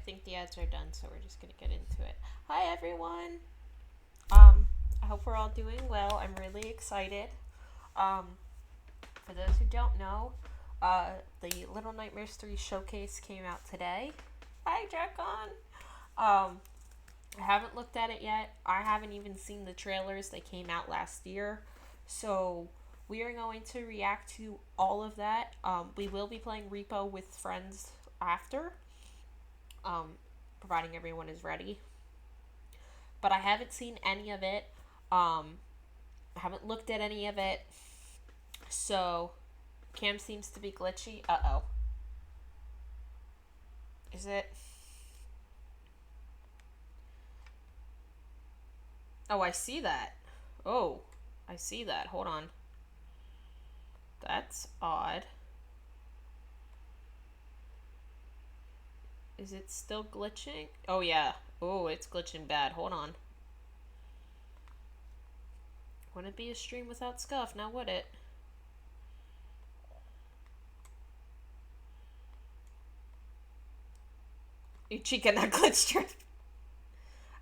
think the ads are done, so we're just gonna get into it. Hi everyone. I hope we're all doing well. I'm really excited. Um, for those who don't know, the Little Nightmares 3 showcase came out today. Hi, Jacon. I haven't looked at it yet. I haven't even seen the trailers. They came out last year, so we are going to react to all of that. We will be playing Repo with friends after, um, providing everyone is ready. But I haven't seen any of it. I haven't looked at any of it. So, Cam seems to be glitchy. Uh oh. Is it? Oh, I see that. Oh, I see that. Hold on. That's odd. Is it still glitching? Oh, yeah. Oh, it's glitching bad. Hold on. Wouldn't be a stream without scuff, now would it? Ichika not glitched.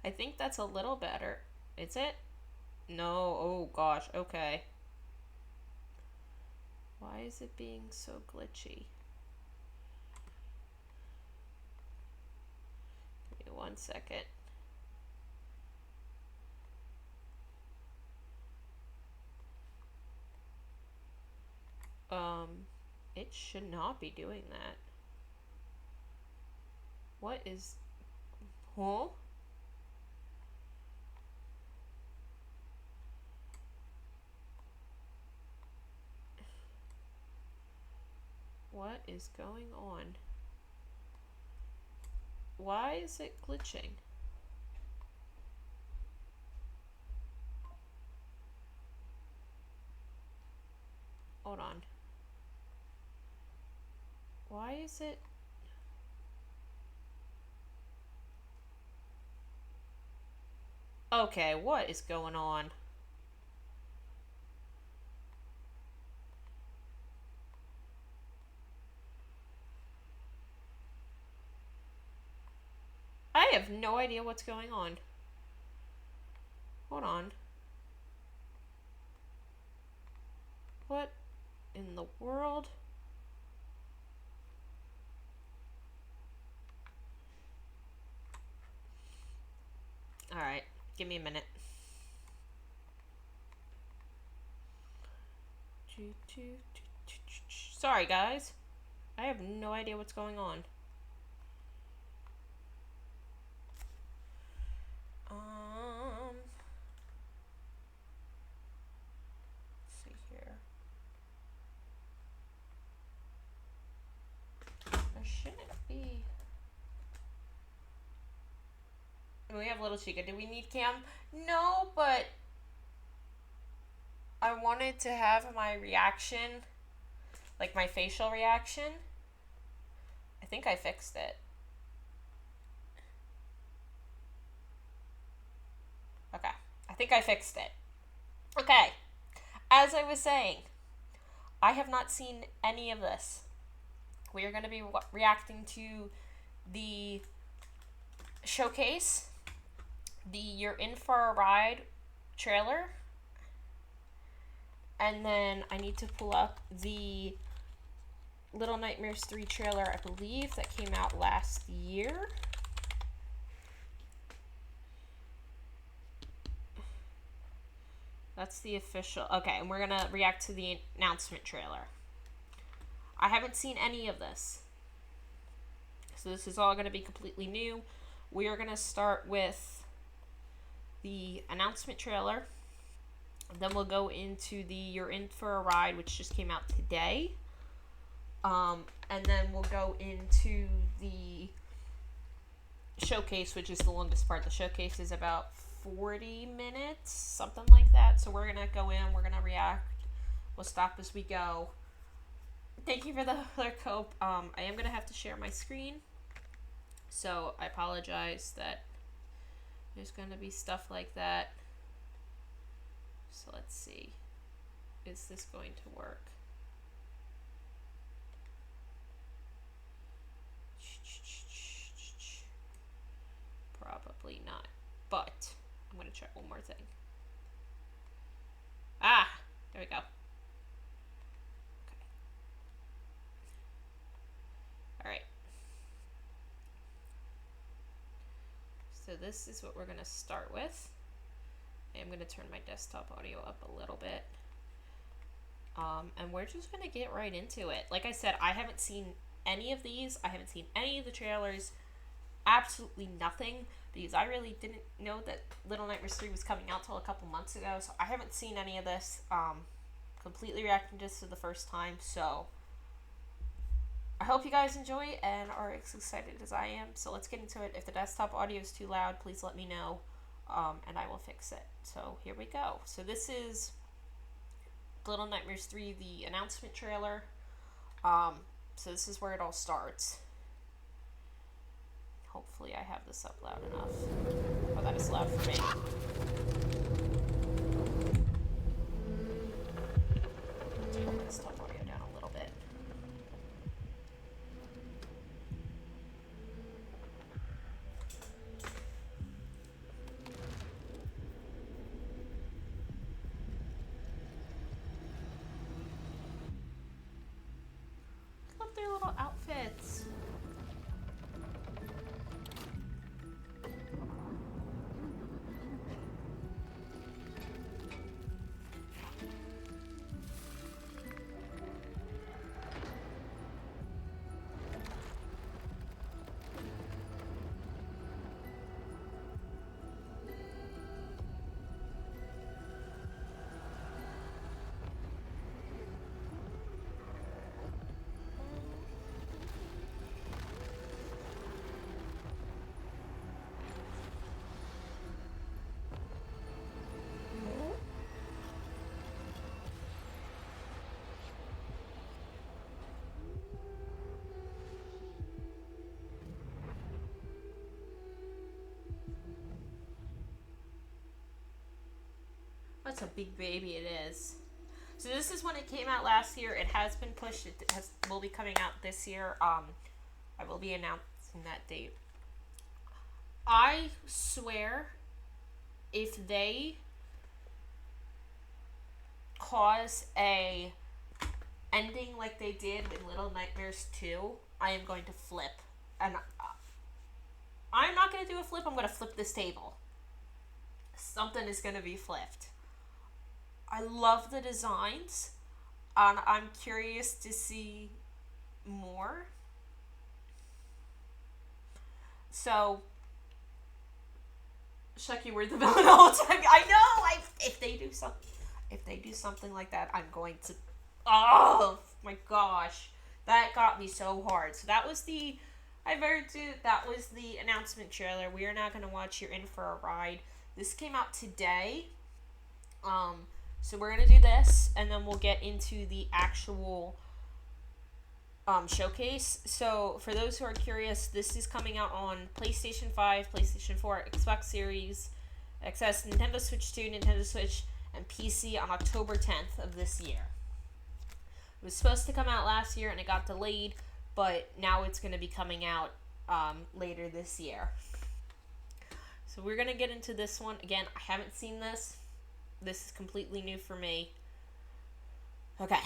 I think that's a little better. Is it? No. Oh, gosh. Okay. Why is it being so glitchy? Give me 1 second. It should not be doing that. What is... Huh? What is going on? Why is it glitching? Hold on. Why is it... Okay, what is going on? I have no idea what's going on. Hold on. What in the world? Alright, give me a minute. Sorry, guys. I have no idea what's going on. Let's see here. There shouldn't be. We have Little Chica. Do we need Cam? No, but I wanted to have my reaction, like my facial reaction. I think I fixed it. Okay. I think I fixed it. Okay. As I was saying, I have not seen any of this. We are going to be reacting to the showcase, the You're In For a Ride trailer, and then I need to pull up the Little Nightmares 3 trailer, I believe, that came out last year. That's the official. Okay, and we're going to react to the announcement trailer. I haven't seen any of this, so this is all going to be completely new. We are going to start with the announcement trailer. Then we'll go into the You're In For a Ride, which just came out today. And then we'll go into the showcase, which is the longest part. The showcase is about 40 minutes, something like that. So we're going to go in, we're going to react. We'll stop as we go. Thank you for the alert, Cope. I am going to have to share my screen. So I apologize that there's going to be stuff like that. So let's see. Is this going to work? So this is what we're going to start with. I'm going to turn my desktop audio up a little bit. And we're just going to get right into it. Like I said, I haven't seen any of these. I haven't seen any of the trailers. Absolutely nothing. Because I really didn't know that Little Nightmares 3 was coming out till a couple months ago. So I haven't seen any of this. Completely reacting to this for the first time. So I hope you guys enjoy and are as excited as I am. So let's get into it. If the desktop audio is too loud, please let me know. And I will fix it. So here we go. So this is Little Nightmares 3, the announcement trailer. So this is where it all starts. Hopefully I have this up loud enough. Oh, that is loud for me. Let's pull this top audio down a little bit. Love their little outfits. That's a big baby it is. So this is when it came out last year. It has been pushed. Will be coming out this year. I will be announcing that date. I swear, if they cause a ending like they did in Little Nightmares 2, I am going to flip. And I'm not going to do a flip. I'm going to flip this table. Something is going to be flipped. I love the designs, and I'm curious to see more. So, Shucky, we're the villain all the time. I know. If they do something like that, I'm going to. Oh my gosh, that got me so hard. So that was the. That was the announcement trailer. We are now going to watch You're In for a Ride. This came out today. So we're going to do this, and then we'll get into the actual showcase. So for those who are curious, this is coming out on PlayStation 5, PlayStation 4, Xbox Series, XS, Nintendo Switch 2, Nintendo Switch, and PC on October 10th of this year. It was supposed to come out last year, and it got delayed, but now it's going to be coming out later this year. So we're going to get into this one. Again, I haven't seen this. This is completely new for me. Okay.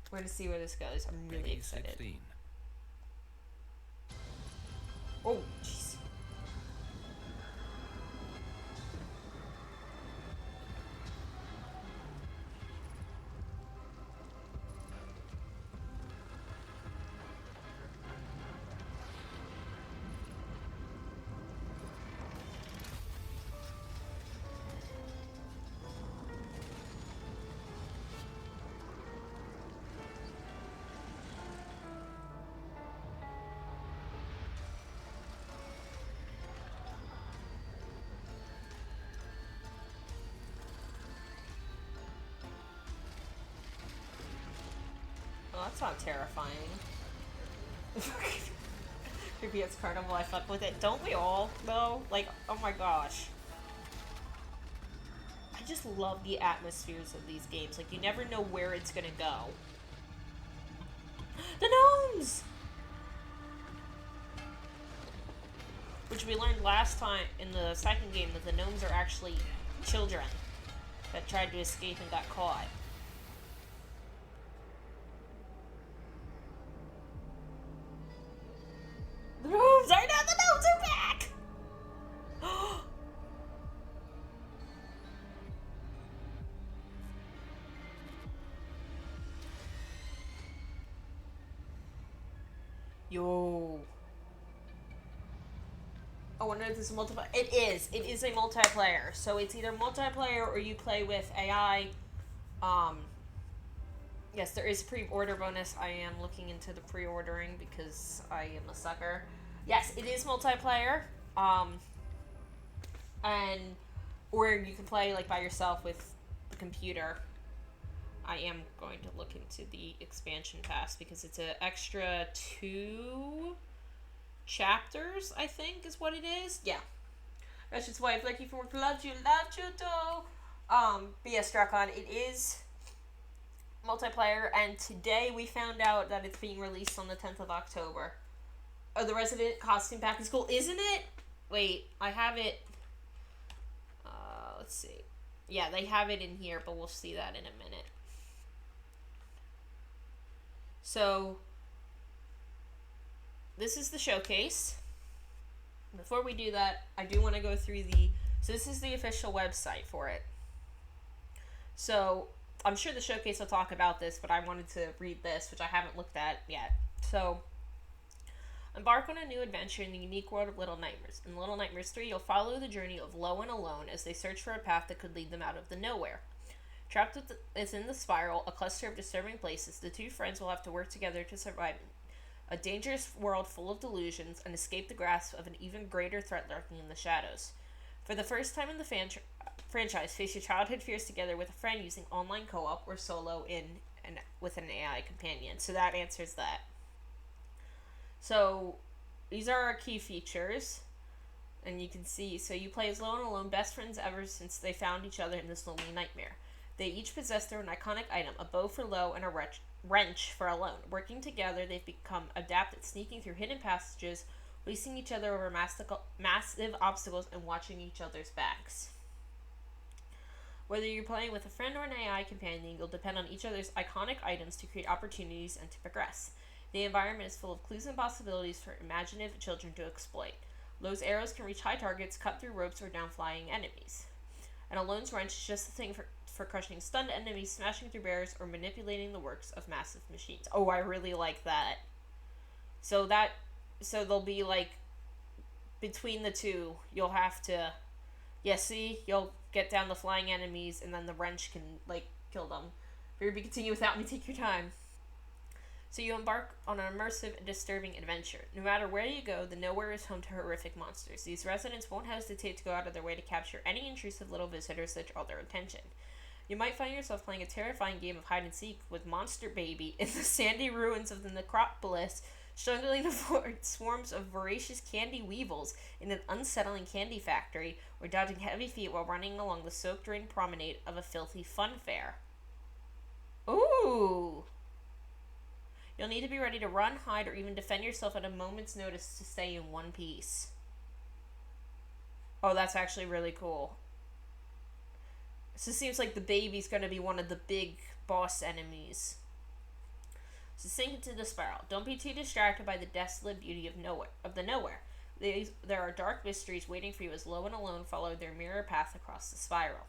We're going to see where this goes. I'm really excited. 16. Oh, jeez. Oh, that sounds terrifying. Creepy as carnival, I fuck with it. Don't we all, though? Like, oh my gosh. I just love the atmospheres of these games. Like, you never know where it's gonna go. The gnomes! Which we learned last time in the second game that the gnomes are actually children that tried to escape and got caught. The gnomes are back! Yo. I wonder if this is multiplayer. It is. It is a multiplayer. So it's either multiplayer or you play with AI. Um, yes, there is pre-order bonus. I am looking into the pre-ordering because I am a sucker. Yes, it is multiplayer. Um, and or you can play like by yourself with the computer. I am going to look into the expansion pass because it's an extra 2 chapters, I think is what it is. Yeah. That's just why Lucky for loves you too. But yes, Drakon, it is multiplayer, and today we found out that it's being released on the 10th of October. Oh, the Resident Costume Pack is cool, isn't it? Wait, I have it. Let's see. Yeah, they have it in here, but we'll see that in a minute. So, this is the showcase. Before we do that, I do want to go through so this is the official website for it. So, I'm sure the showcase will talk about this, but I wanted to read this, which I haven't looked at yet. So, embark on a new adventure in the unique world of Little Nightmares. In Little Nightmares 3, you'll follow the journey of Lo and Alone as they search for a path that could lead them out of the nowhere. Trapped within the spiral, a cluster of disturbing places, the two friends will have to work together to survive a dangerous world full of delusions and escape the grasp of an even greater threat lurking in the shadows. For the first time in the franchise, face your childhood fears together with a friend using online co-op or solo with an AI companion. So that answers that. So these are our key features. And you can see, so you play as Lo and Alone, best friends ever since they found each other in this lonely nightmare. They each possess their own iconic item, a bow for Lo and a wrench for Alone. Working together, they've become adept at sneaking through hidden passages, racing each other over massive obstacles, and watching each other's backs. Whether you're playing with a friend or an AI companion, you'll depend on each other's iconic items to create opportunities and to progress. The environment is full of clues and possibilities for imaginative children to exploit. Lo's arrows can reach high targets, cut through ropes, or down flying enemies. And Alone's wrench is just the thing for crushing stunned enemies, smashing through barriers, or manipulating the works of massive machines. Oh, I really like that. So they'll be like, between the two, you'll have to, you'll get down the flying enemies, and then the wrench can, like, kill them. Maybe continue without me, take your time. So you embark on an immersive and disturbing adventure. No matter where you go, the nowhere is home to horrific monsters. These residents won't hesitate to go out of their way to capture any intrusive little visitors that draw their attention. You might find yourself playing a terrifying game of hide and seek with Monster Baby in the sandy ruins of the Necropolis, struggling to avoid swarms of voracious candy weevils in an unsettling candy factory, or dodging heavy feet while running along the soaked-rain promenade of a filthy fun fair. Ooh! You'll need to be ready to run, hide, or even defend yourself at a moment's notice to stay in one piece. Oh, that's actually really cool. So it seems like the baby's going to be one of the big boss enemies. So sink into the spiral. Don't be too distracted by the desolate beauty of the nowhere. There are dark mysteries waiting for you as Lo and Alone follow their mirror path across the spiral.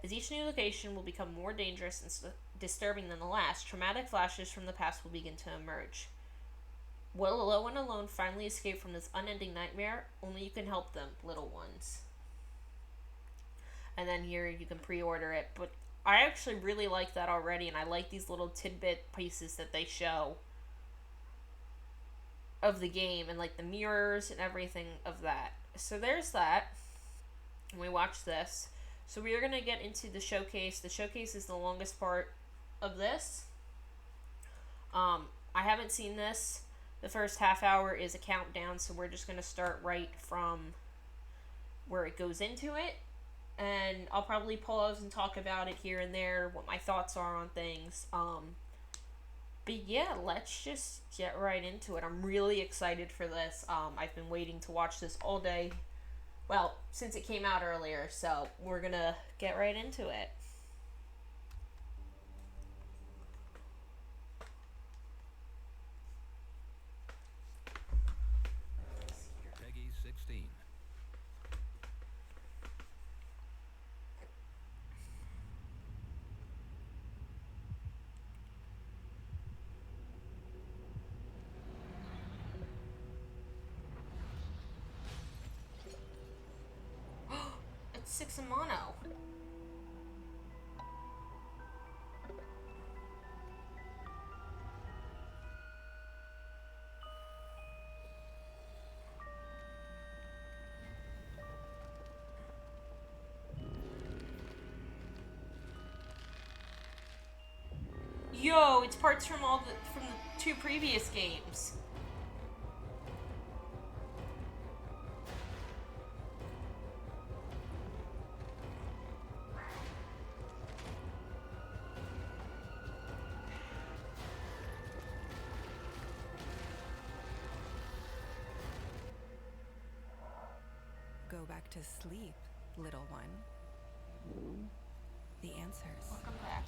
As each new location will become more dangerous and disturbing than the last, traumatic flashes from the past will begin to emerge. Will Lo and Alone finally escape from this unending nightmare? Only you can help them, little ones. And then here you can pre-order it, but I actually really like that already, and I like these little tidbit pieces that they show of the game, and like the mirrors and everything of that. So there's that. And we watch this. So we are going to get into the showcase. The showcase is the longest part of this. I haven't seen this. The first half hour is a countdown, so we're just going to start right from where it goes into it. And I'll probably pause and talk about it here and there, what my thoughts are on things. But yeah, let's just get right into it. I'm really excited for this. I've been waiting to watch this all day. Well, since it came out earlier, so we're gonna get right into it. Peggy 16. 6 in mono. Yo, it's parts from the 2 previous games. Go back to sleep, little one. The answers Welcome back.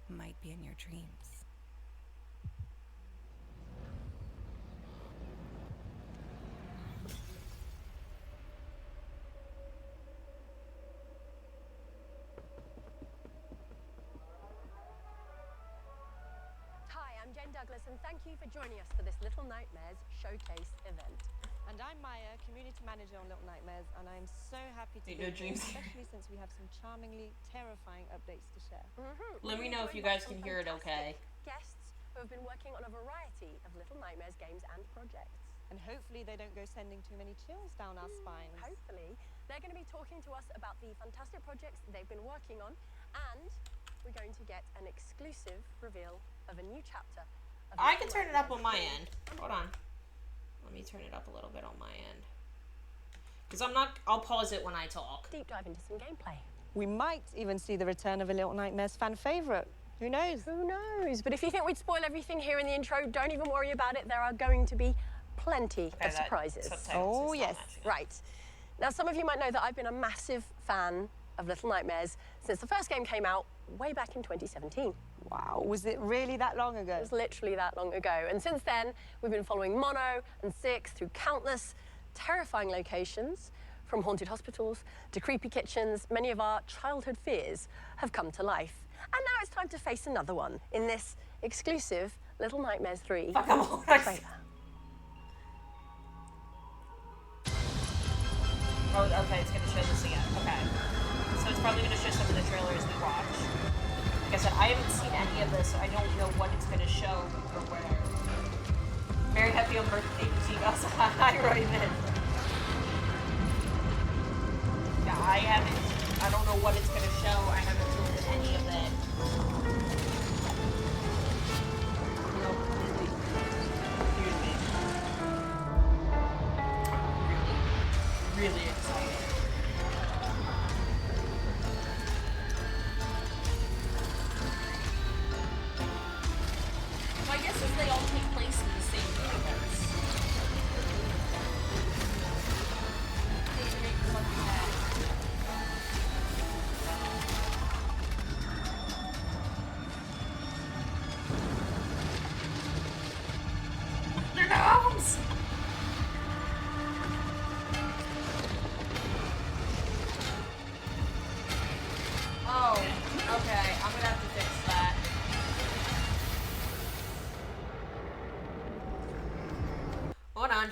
might be in your dreams. Hi, I'm Jane Douglas, and thank you for joining us for this Little Nightmares Showcase event. And I'm Maya, Community Manager on Little Nightmares, and I'm so happy to Ain't be no here, dreams. especially since we have some charmingly terrifying updates to share. Let me We're know if you joined by guys some can hear it okay. fantastic Guests who have been working on a variety of Little Nightmares games and projects. And hopefully they don't go sending too many chills down our spines. Hopefully, they're going to be talking to us about the fantastic projects they've been working on, and we're going to get an exclusive reveal of a new chapter. Of I Little can turn it up on Nightmares my 3. end. Hold on. Let me turn it up a little bit on my end. Because I'll pause it when I talk. Deep dive into some gameplay. We might even see the return of a Little Nightmares fan favourite. Who knows? Who knows? But if you think we'd spoil everything here in the intro, don't even worry about it. There are going to be plenty of surprises. Oh, yes. Right. Now, some of you might know that I've been a massive fan of Little Nightmares since the first game came out way back in 2017. Wow, was it really that long ago? It was literally that long ago. And since then, we've been following Mono and Six through countless terrifying locations, from haunted hospitals to creepy kitchens. Many of our childhood fears have come to life. And now it's time to face another one in this exclusive Little Nightmares 3 Fuck, I'm all trailer. Oh, okay, it's gonna show this again. Okay. So it's probably gonna show some of the trailers we watched. Like I said, I haven't seen any of this, so I don't know what it's gonna show or where. Very happy on birthday, she goes, hi, Royman. Yeah, I don't know what it's gonna show. I haven't looked at any of it. Nope, really. Excuse me. I'm really excited. My guess is they all take place in the same universe. Their gnomes! Oh, okay. I'm gonna have to fix that. Hold on.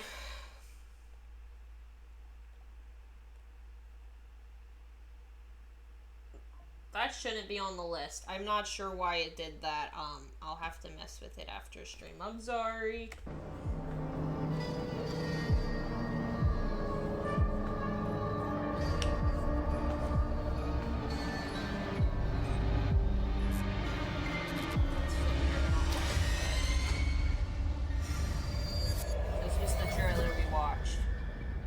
That shouldn't be on the list. I'm not sure why it did that. I'll have to mess with it after stream. I'm sorry. This is the trailer we watched.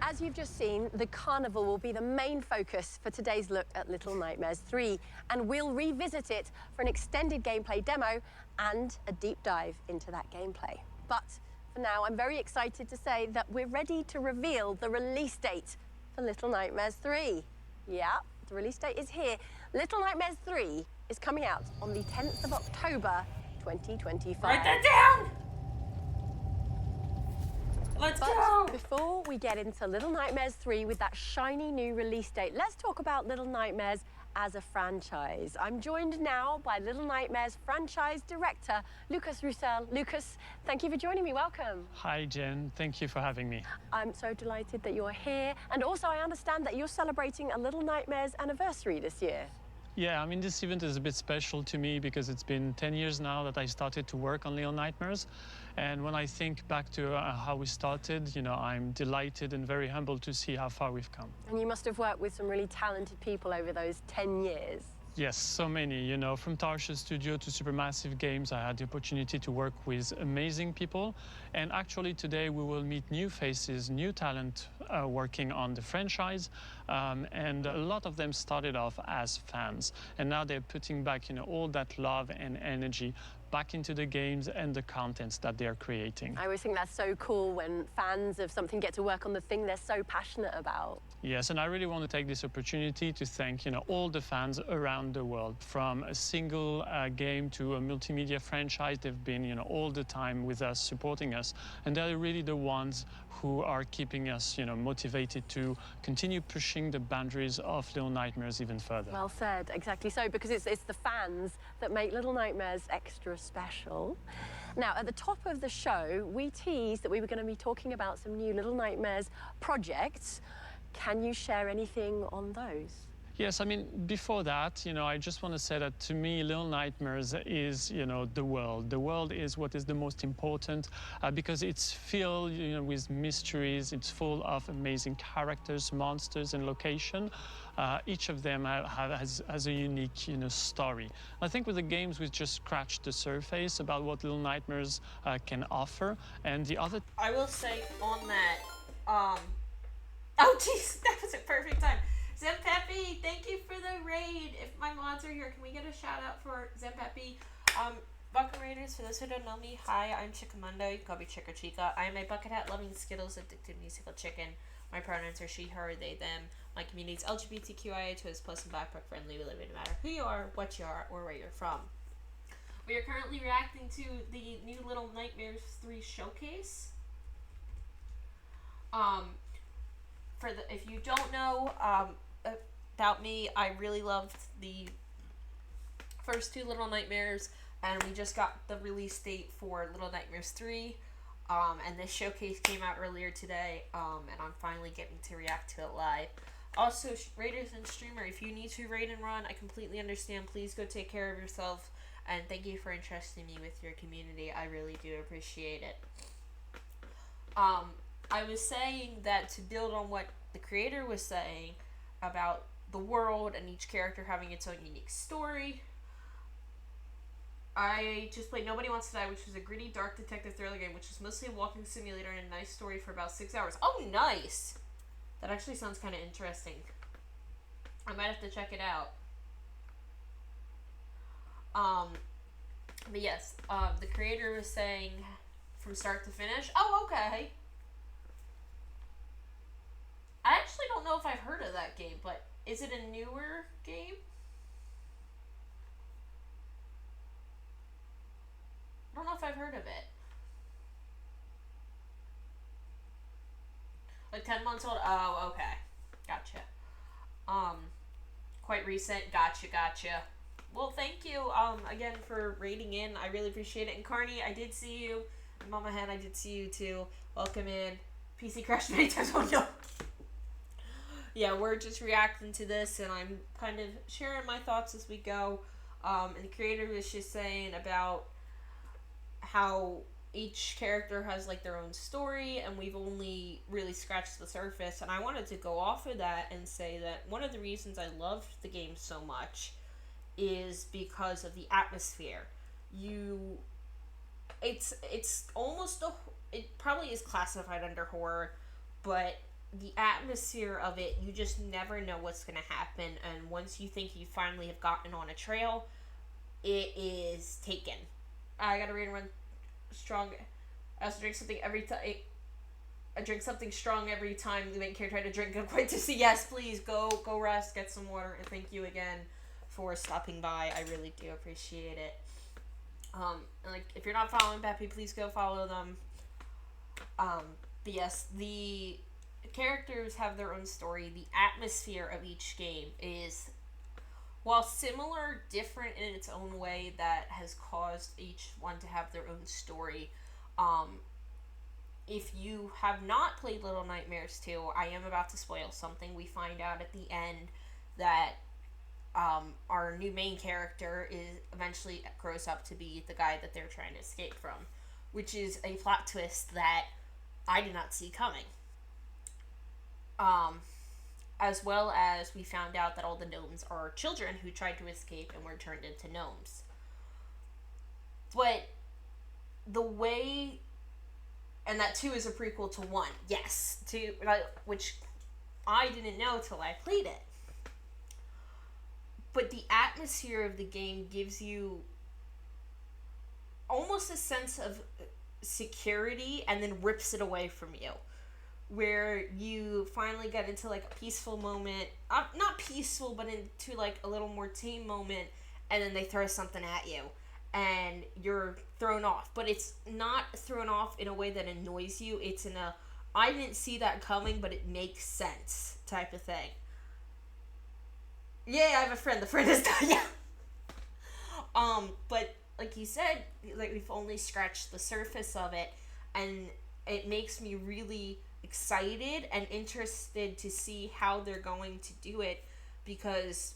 As you've just seen, the carnival will be the main focus for today's look at Little Nightmares 3, and we'll revisit it for an extended gameplay demo and a deep dive into that gameplay. But for now, I'm very excited to say that we're ready to reveal the release date for Little Nightmares 3. Yeah, the release date is here. Little Nightmares 3 is coming out on the 10th of October, 2025. Write that down! Let's But go! before we get into Little Nightmares 3 with that shiny new release date, let's talk about Little Nightmares as a franchise. I'm joined now by Little Nightmares franchise director, Lucas Roussel. Lucas, thank you for joining me. Welcome. Hi, Jen. Thank you for having me. I'm so delighted that you're here. And also, I understand that you're celebrating a Little Nightmares anniversary this year. Yeah, I mean, this event is a bit special to me because it's been 10 years now that I started to work on Little Nightmares. And when I think back to how we started, I'm delighted and very humbled to see how far we've come. And you must have worked with some really talented people over those 10 years. Yes, so many, from Tarsha Studio to Supermassive Games, I had the opportunity to work with amazing people. And actually today we will meet new faces, new talent working on the franchise. And a lot of them started off as fans. And now they're putting back, all that love and energy back into the games and the contents that they're creating. I always think that's so cool when fans of something get to work on the thing they're so passionate about. Yes, and I really want to take this opportunity to thank, all the fans around the world, from a single game to a multimedia franchise. They've been, all the time with us, supporting us, and they're really the ones who are keeping us, motivated to continue pushing the boundaries of Little Nightmares even further. Well said, exactly so, because it's the fans that make Little Nightmares extra special. Now, at the top of the show, we teased that we were going to be talking about some new Little Nightmares projects. Can you share anything on those? Yes, I mean, before that, I just want to say that to me, Little Nightmares is, the world. The world is what is the most important because it's filled, with mysteries. It's full of amazing characters, monsters, and location. Each of them has a unique, story. I think with the games, we've just scratched the surface about what Little Nightmares can offer. And the other... I will say on that, oh, jeez, that was a perfect time. Zempeppy, thank you for the raid. If my mods are here, can we get a shout out for Zempeppy? Welcome Raiders, for those who don't know me, hi, I'm Chickamundo, you can call me Chick or Chica. I am a bucket hat loving Skittles addicted musical chicken. My pronouns are she, her, they, them. My community is LGBTQIA+, plus and BlackBrook friendly. We live in no matter who you are, what you are, or where you're from. We are currently reacting to the new Little Nightmares 3 showcase. If you don't know about me, I really loved the first two Little Nightmares, and we just got the release date for Little Nightmares 3, and this showcase came out earlier today, and I'm finally getting to react to it live. Also, Raiders and Streamer, if you need to raid and run, I completely understand. Please go take care of yourself, and thank you for entrusting me with your community. I really do appreciate it. I was saying that to build on what the creator was saying about the world and each character having its own unique story, I just played Nobody Wants to Die, which was a gritty, dark detective thriller game, which is mostly a walking simulator and a nice story for about 6 hours. Oh, nice! That actually sounds kind of interesting. I might have to check it out. But yes, the creator was saying from start to finish. Oh, okay. I actually don't know if I've heard of that game, but is it a newer game? I don't know if I've heard of it. Like 10 months old? Oh, okay. Gotcha. Quite recent. Gotcha. Well, thank you, again for raiding in. I really appreciate it. And Carney, I did see you. And Mama Hen, I did see you too. Welcome in. PC crashed many times. Oh, no. Yeah, we're just reacting to this, and I'm kind of sharing my thoughts as we go. And the creator was just saying about how each character has like their own story, and we've only really scratched the surface. And I wanted to go off of that and say that one of the reasons I loved the game so much is because of the atmosphere. It's almost it probably is classified under horror, but the atmosphere of it, you just never know what's going to happen, and once you think you finally have gotten on a trail, it is taken. I gotta read and run strong. I also drink something every time. I drink something strong every time the main character tried to drink. I'm quite to see. Yes, please go rest, get some water, and thank you again for stopping by. I really do appreciate it. And like, if you're not following Peppy, please go follow them. But yes, the characters have their own story. The atmosphere of each game is while similar, different in its own way that has caused each one to have their own story. If you have not played Little Nightmares 2, I am about to spoil something. We find out at the end that our new main character is eventually grows up to be the guy that they're trying to escape from, which is a plot twist that I did not see coming. As well as we found out that all the gnomes are children who tried to escape and were turned into gnomes. But the way, and that 2 is a prequel to 1, yes, 2, which I didn't know till I played it. But the atmosphere of the game gives you almost a sense of security and then rips it away from you. Where you finally get into like a peaceful moment, not peaceful, but into like a little more tame moment, and then they throw something at you and you're thrown off. But it's not thrown off in a way that annoys you. It's in a, I didn't see that coming, but it makes sense type of thing. Yeah, I have a friend. The friend is done. Yeah. But like you said, like we've only scratched the surface of it, and it makes me really excited and interested to see how they're going to do it, because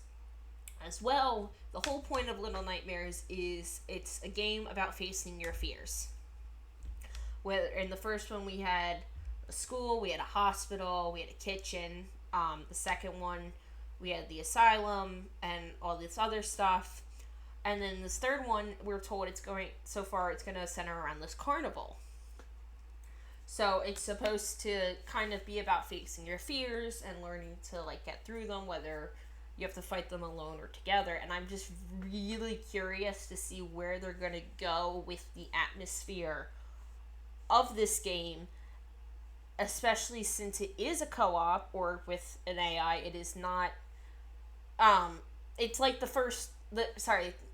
as well, the whole point of Little Nightmares is it's a game about facing your fears. Whether in the first one we had a school, we had a hospital, we had a kitchen. The second one we had the asylum and all this other stuff. And then this third one, we're told it's going to center around this carnival. So it's supposed to kind of be about facing your fears and learning to like get through them, whether you have to fight them alone or together. And I'm just really curious to see where they're going to go with the atmosphere of this game, especially since it is a co-op, or with an AI. It is not, it's like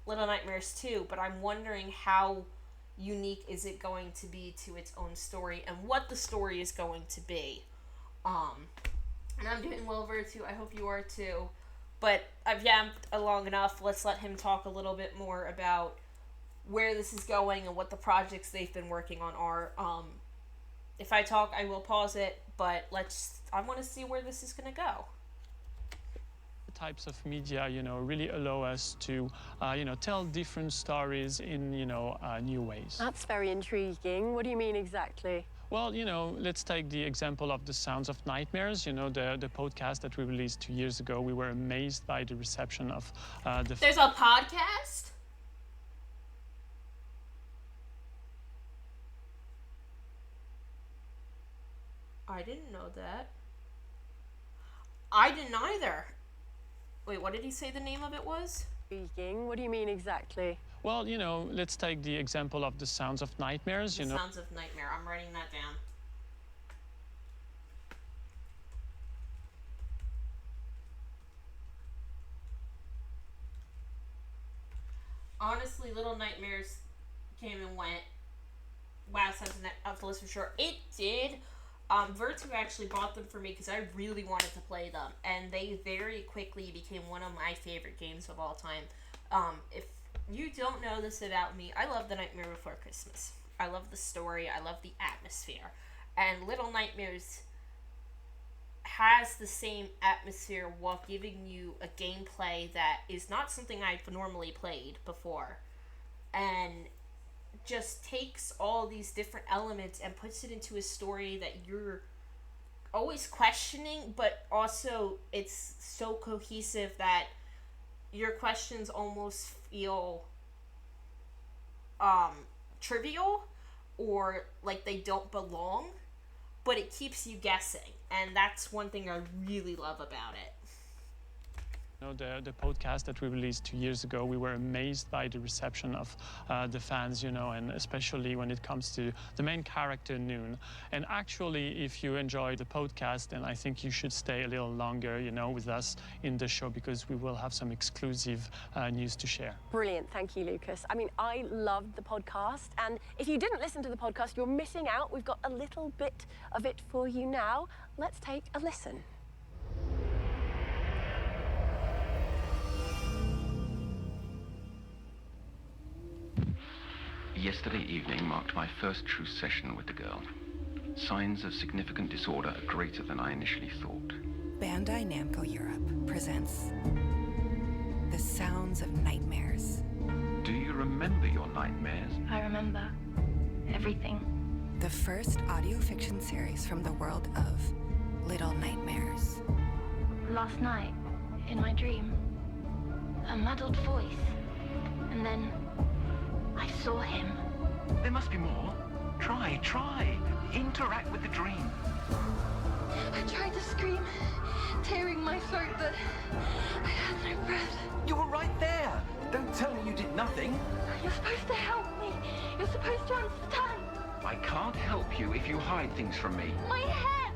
Little Nightmares 2, but I'm wondering how unique is it going to be to its own story and what the story is going to be. And I'm doing well over too. I hope you are too. But I've yapped long enough. Let's let him talk a little bit more about where this is going and what the projects they've been working on are. If I talk, I will pause it, but I want to see where this is going to go. Types of media, really allow us to, tell different stories in, new ways. That's very intriguing. What do you mean exactly? Well, let's take the example of The Sounds of Nightmares, the podcast that we released 2 years ago. We were amazed by the reception of There's a podcast? I didn't know that. I didn't either. Wait, what did he say the name of it was? Intriguing. What do you mean exactly? Well, let's take the example of The Sounds of Nightmares, The Sounds of Nightmare. I'm writing that down. Honestly, Little Nightmares came and went. Wow, something up the list for sure. It did. Vertu actually bought them for me because I really wanted to play them, and they very quickly became one of my favorite games of all time. If you don't know this about me, I love The Nightmare Before Christmas. I love the story. I love the atmosphere. And Little Nightmares has the same atmosphere while giving you a gameplay that is not something I've normally played before. And just takes all these different elements and puts it into a story that you're always questioning, but also it's so cohesive that your questions almost feel trivial or like they don't belong, but it keeps you guessing, and that's one thing I really love about it. The podcast that we released 2 years ago, we were amazed by the reception of the fans, and especially when it comes to the main character, Noon. And actually, if you enjoy the podcast, then I think you should stay a little longer, with us in the show, because we will have some exclusive news to share. Brilliant. Thank you, Lucas. I mean, I loved the podcast. And if you didn't listen to the podcast, you're missing out. We've got a little bit of it for you now. Let's take a listen. Yesterday evening marked my first true session with the girl. Signs of significant disorder are greater than I initially thought. Bandai Namco Europe presents The Sounds of Nightmares. Do you remember your nightmares? I remember everything. The first audio fiction series from the world of Little Nightmares. Last night, in my dream, a muddled voice. And then I saw him. There must be more. Try. Interact with the dream. I tried to scream, tearing my throat, but I had no breath. You were right there. Don't tell me you did nothing. You're supposed to help me. You're supposed to understand. I can't help you if you hide things from me. My head!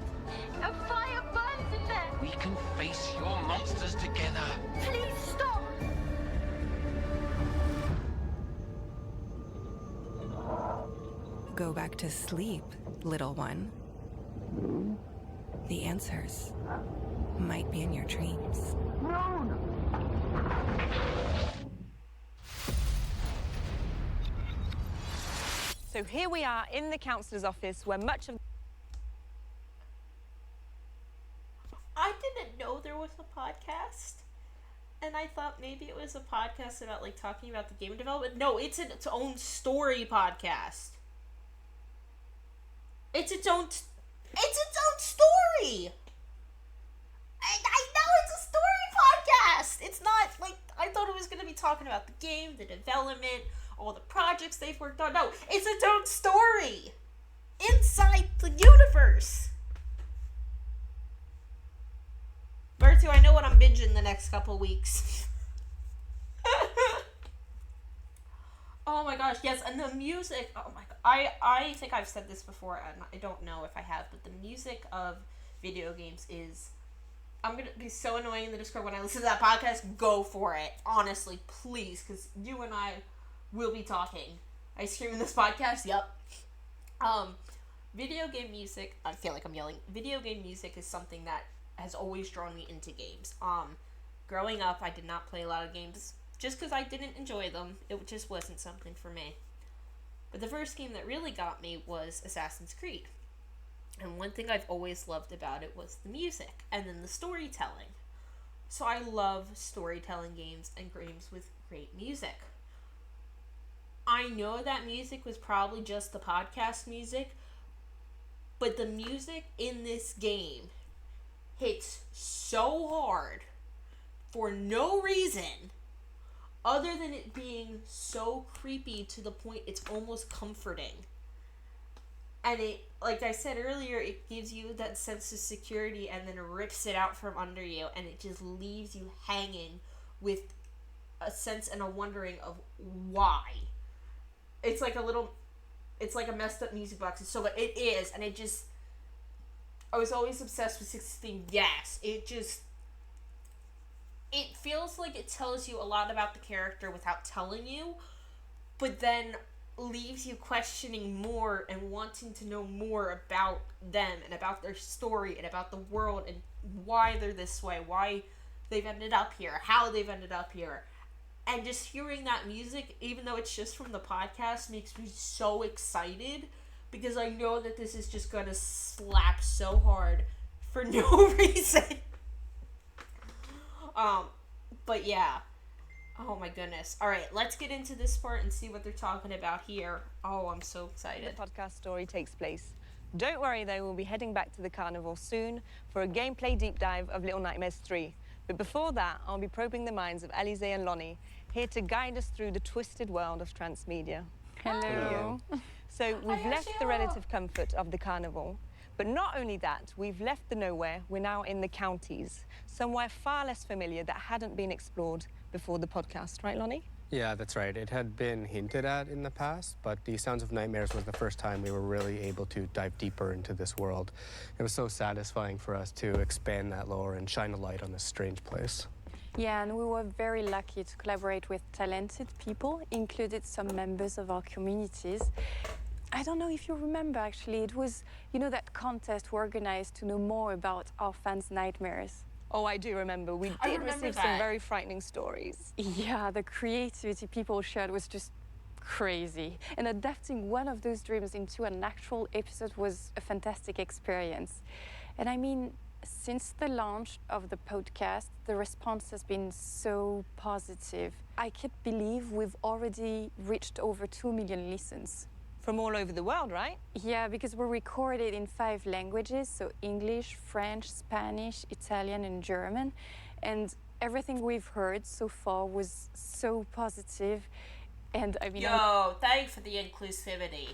A fire burns in there. We can face your monsters together. Please stop. Go back to sleep, little one. The answers might be in your dreams. So here we are in the councillor's office where much of I didn't know there was a podcast. And I thought maybe it was a podcast about like talking about the game development. No, it's its own story podcast. It's its own story. I know it's a story podcast. It's not like I thought it was going to be talking about the game, the development, all the projects they've worked on. No, it's its own story inside the universe. Bertu, I know what I'm binging the next couple weeks. Oh my gosh, yes, and the music, oh my god, I think I've said this before, and I don't know if I have, but the music of video games is, I'm going to be so annoying in the Discord when I listen to that podcast. Go for it, honestly, please, because you and I will be talking. I scream in this podcast, yep. Video game music, I feel like I'm yelling, video game music is something that has always drawn me into games. Growing up, I did not play a lot of games just because I didn't enjoy them. It just wasn't something for me. But the first game that really got me was Assassin's Creed. And one thing I've always loved about it was the music and then the storytelling. So I love storytelling games and games with great music. I know that music was probably just the podcast music, but the music in this game hits so hard for no reason other than it being so creepy to the point it's almost comforting. And it, like I said earlier, it gives you that sense of security and then rips it out from under you, and it just leaves you hanging with a sense and a wondering of why. It's like a messed up music box. So it is, and it just, I was always obsessed with 16 Gas. It feels like it tells you a lot about the character without telling you, but then leaves you questioning more and wanting to know more about them and about their story and about the world and why they're this way, why they've ended up here, how they've ended up here. And just hearing that music, even though it's just from the podcast, makes me so excited because I know that this is just gonna slap so hard for no reason. But yeah. Oh my goodness. Alright, let's get into this part and see what they're talking about here. Oh, I'm so excited. the podcast story takes place. Don't worry though, we'll be heading back to the carnival soon for a gameplay deep dive of Little Nightmares 3. But before that, I'll be probing the minds of Alize and Lonnie, here to guide us through the twisted world of transmedia. Hello. So we've left the relative comfort of the carnival, but not only that, we've left the nowhere, we're now in the counties, somewhere far less familiar that hadn't been explored before the podcast, right, Lonnie? Yeah, that's right. It had been hinted at in the past, but The Sounds of Nightmares was the first time we were really able to dive deeper into this world. It was so satisfying for us to expand that lore and shine a light on this strange place. Yeah, and we were very lucky to collaborate with talented people, included some members of our communities. I don't know if you remember, actually, it was, you know, that contest we organized to know more about our fans' nightmares. Oh, I do remember. We did receive some very frightening stories. Yeah, the creativity people shared was just crazy. And adapting one of those dreams into an actual episode was a fantastic experience. And I mean, since the launch of the podcast, the response has been so positive. I can't believe we've already reached over 2 million listens. From all over the world, right? Yeah, because we're recorded in 5 languages, so English, French, Spanish, Italian, and German. And everything we've heard so far was so positive. And I mean, thanks for the inclusivity.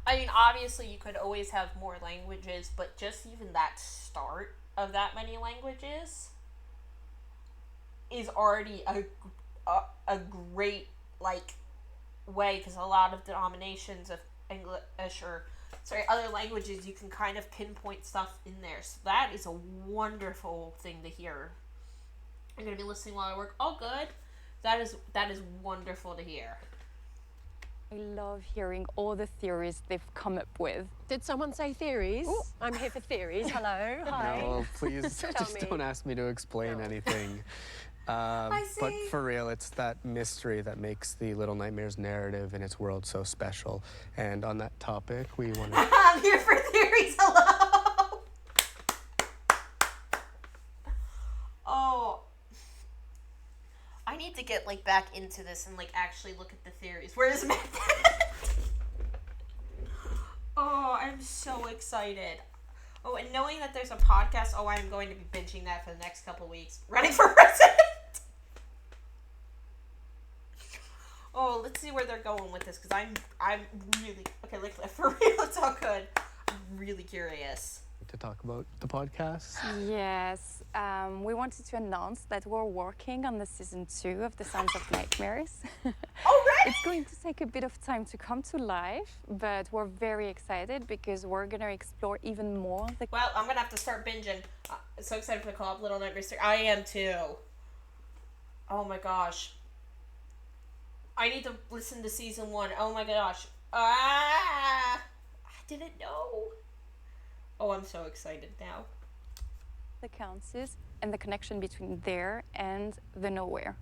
I mean, obviously you could always have more languages, but just even that start of that many languages is already a great, like, way, because a lot of denominations of English or other languages, you can kind of pinpoint stuff in there. So that is a wonderful thing to hear. I'm gonna be listening while I work. Oh, good. That is wonderful to hear. I love hearing all the theories they've come up with. Did someone say theories? Ooh. I'm here for theories. Hello. Hi. No, please just me. don't ask me to explain anything. I see. But for real, it's that mystery that makes the Little Nightmares narrative and its world so special. And on that topic, we want to... I'm here for theories. Hello. Oh. I need to get, like, back into this and, like, actually look at the theories. Where is Matt? Oh, I'm so excited. Oh, and knowing that there's a podcast, I'm going to be binging that for the next couple weeks. Running for president! Oh, let's see where they're going with this, because I'm really... Okay, like, for real, it's all good. I'm really curious. To talk about the podcast? Yes, we wanted to announce that we're working on the season 2 of The Sounds of Nightmares. Already? It's going to take a bit of time to come to life, but we're very excited because we're going to explore even more the... Well, I'm going to have to start binging. So excited for the co-op Little Nightmares 3. I am too. Oh my gosh. I need to listen to season 1. Oh my gosh. I didn't know. Oh, I'm so excited now. The countess and the connection between there and the nowhere.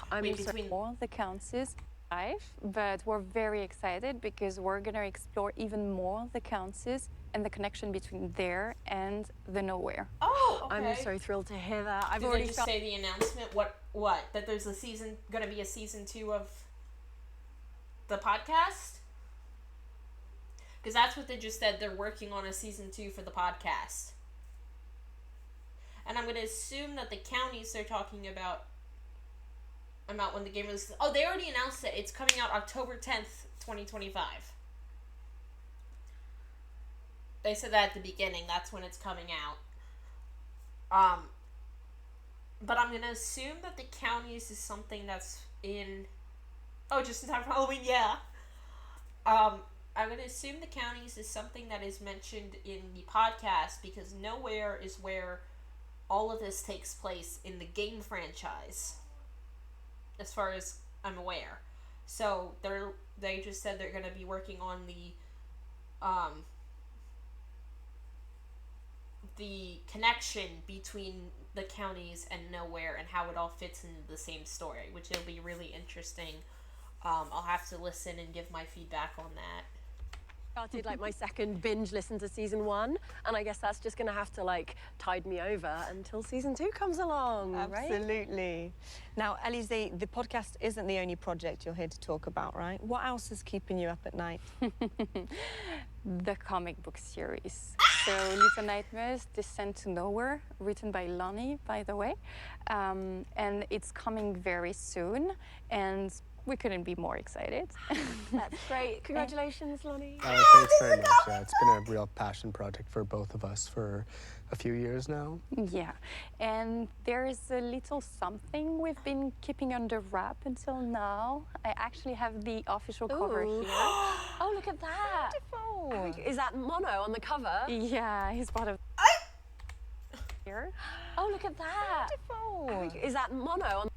Between More the countess life, but we're very excited because we're going to explore even more the countess and the connection between there and the nowhere. Oh, okay. I'm so thrilled to hear that. I've Did already they just say the announcement? What? That there's going to be a season 2 of the podcast? Because that's what they just said. They're working on a season 2 for the podcast. And I'm going to assume that the counties they're talking about when the game releases... Oh, they already announced it. It's coming out October 10th, 2025. They said that at the beginning. That's when it's coming out. But I'm going to assume that the counties is something that's in... Oh, just in time for Halloween, yeah. I'm going to assume the counties is something that is mentioned in the podcast because Nowhere is where all of this takes place in the game franchise, as far as I'm aware. So they just said they're going to be working on the connection between the counties and Nowhere and how it all fits into the same story, which will be really interesting. I'll have to listen and give my feedback on that. started like my second binge listen to season 1, and I guess that's just gonna have to like tide me over until season 2 comes along, right? Absolutely. Now, Alizée, the podcast isn't the only project you're here to talk about, right? What else is keeping you up at night? The comic book series. So Little Nightmares, Descent to Nowhere, written by Lonnie, by the way. And it's coming very soon, and we couldn't be more excited. That's great. Congratulations, Lonnie. Thanks very much. Yeah, it's been a real passion project for both of us for a few years now. Yeah, and there's a little something we've been keeping under wrap until now. I actually have the official cover Ooh. here. Oh, look at that. Beautiful. Is that Mono on the cover? Yeah, he's part of here. Oh, look at that. Beautiful. Is that Mono on...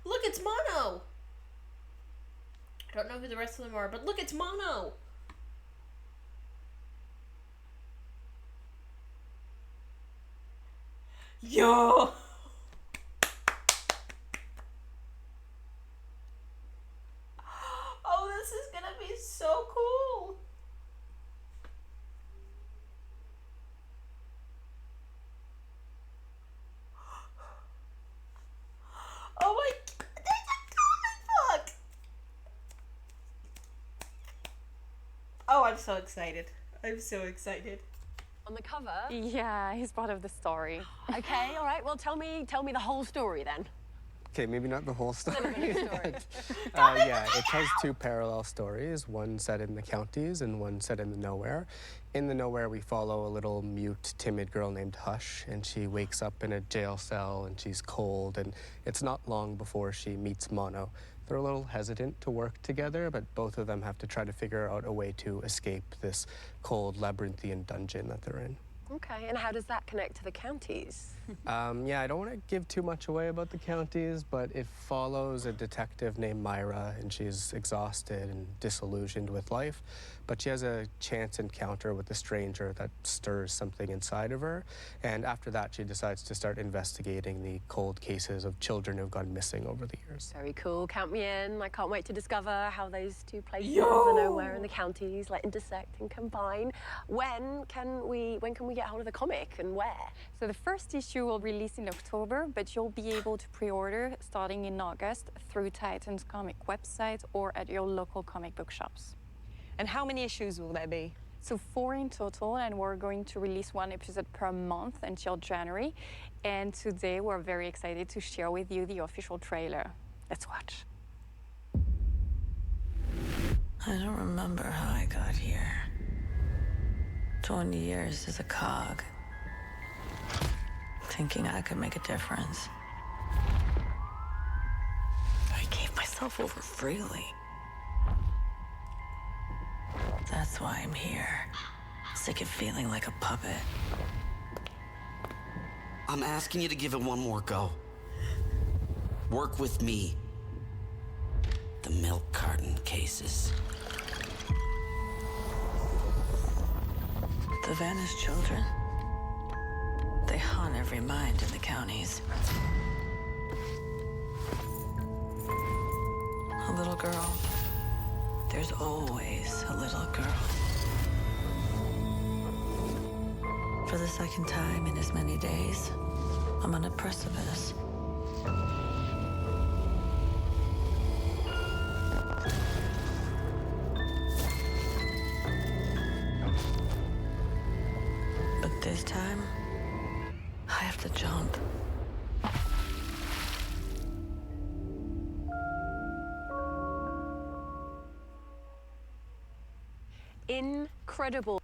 Look, it's Mono. I don't know who the rest of them are, but look, it's Mono. Yo. Oh, I'm so excited. I'm so excited. On the cover? Yeah, he's part of the story. Okay, all right. Well, tell me the whole story then. Okay, maybe not the whole story. Story. Yeah, it tells two parallel stories, one set in the counties and one set in the nowhere. In the nowhere, we follow a little mute, timid girl named Hush, and she wakes up in a jail cell and she's cold, and it's not long before she meets Mono. They're a little hesitant to work together, but both of them have to try to figure out a way to escape this cold, labyrinthian dungeon that they're in. Okay, and how does that connect to the counties? Yeah, I don't want to give too much away about the counties, but it follows a detective named Myra, and she's exhausted and disillusioned with life. But she has a chance encounter with a stranger that stirs something inside of her. And after that, she decides to start investigating the cold cases of children who've gone missing over the years. Very cool. Count me in. I can't wait to discover how those two places, the nowhere and the counties, like intersect and combine. When can we get hold of the comic and where? So the first issue will release in October, but you'll be able to pre-order starting in August through Titan's comic website or at your local comic book shops. And how many issues will there be? So 4 in total, and we're going to release 1 episode per month until January. And today we're very excited to share with you the official trailer. Let's watch. I don't remember how I got here. 20 years as a cog, thinking I could make a difference. I gave myself over freely. That's why I'm here. Sick of feeling like a puppet. I'm asking you to give it one more go. Work with me. The milk carton cases. The vanished children, they haunt every mind in the counties. A little girl. There's always a little girl. For the second time in as many days, I'm on a precipice. But this time, I have to jump. Incredible.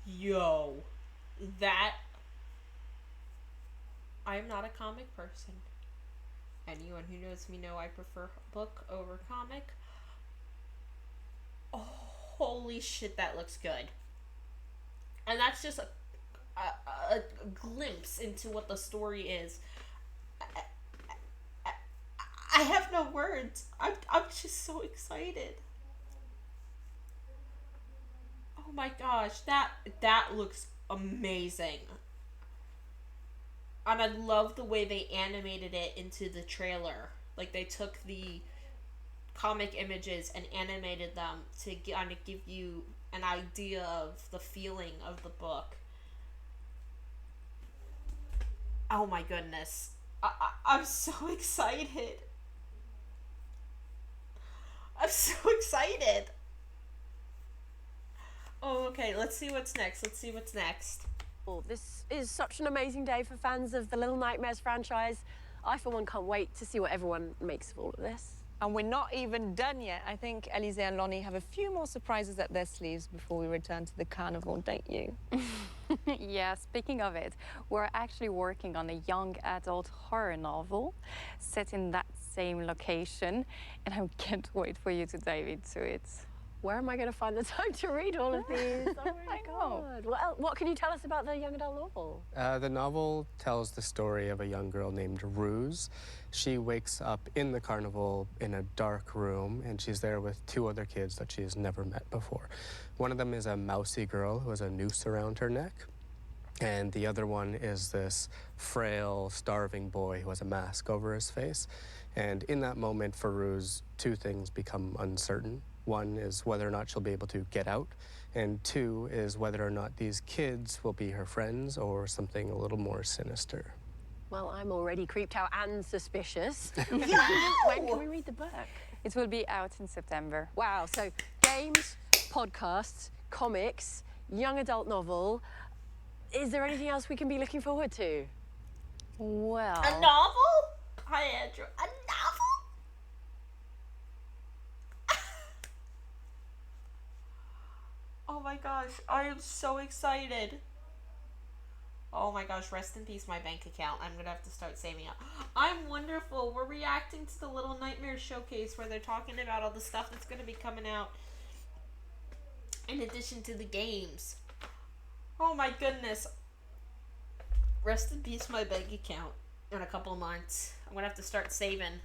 Yo, that... I am not a comic person. Anyone who knows me know I prefer book over comic. Oh, holy shit, that looks good. And that's just a glimpse into what the story is. I have no words. I'm just so excited. Oh my gosh, that looks amazing. And I love the way they animated it into the trailer. Like, they took the comic images and animated them to kind of give you an idea of the feeling of the book. Oh my goodness. I'm so excited. I'm so excited. Oh, okay, let's see what's next. This is such an amazing day for fans of the Little Nightmares franchise. I, for one, can't wait to see what everyone makes of all of this. And we're not even done yet. I think Elise and Lonnie have a few more surprises up their sleeves before we return to the carnival, don't you? Yeah, speaking of it, we're actually working on a young adult horror novel set in that same location, and I can't wait for you to dive into it. Where am I going to find the time to read all of these? Oh my God. What can you tell us about the young adult novel? The novel tells the story of a young girl named Ruse. She wakes up in the carnival in a dark room, and she's there with 2 other kids that she's never met before. One of them is a mousy girl who has a noose around her neck, and the other one is this frail, starving boy who has a mask over his face. And in that moment, for Ruse, 2 things become uncertain. One is whether or not she'll be able to get out, and 2 is whether or not these kids will be her friends or something a little more sinister. Well, I'm already creeped out and suspicious. When can we read the book? It will be out in September. Wow, so games, podcasts, comics, young adult novel. Is there anything else we can be looking forward to? Well... A novel? Hi, Andrew. A novel? Oh my gosh, I am so excited. Oh my gosh, rest in peace my bank account. I'm gonna have to start saving up. I'm wonderful. We're reacting to the Little Nightmares showcase where they're talking about all the stuff that's gonna be coming out in addition to the games. Oh my goodness. Rest in peace my bank account in a couple of months. I'm gonna have to start saving.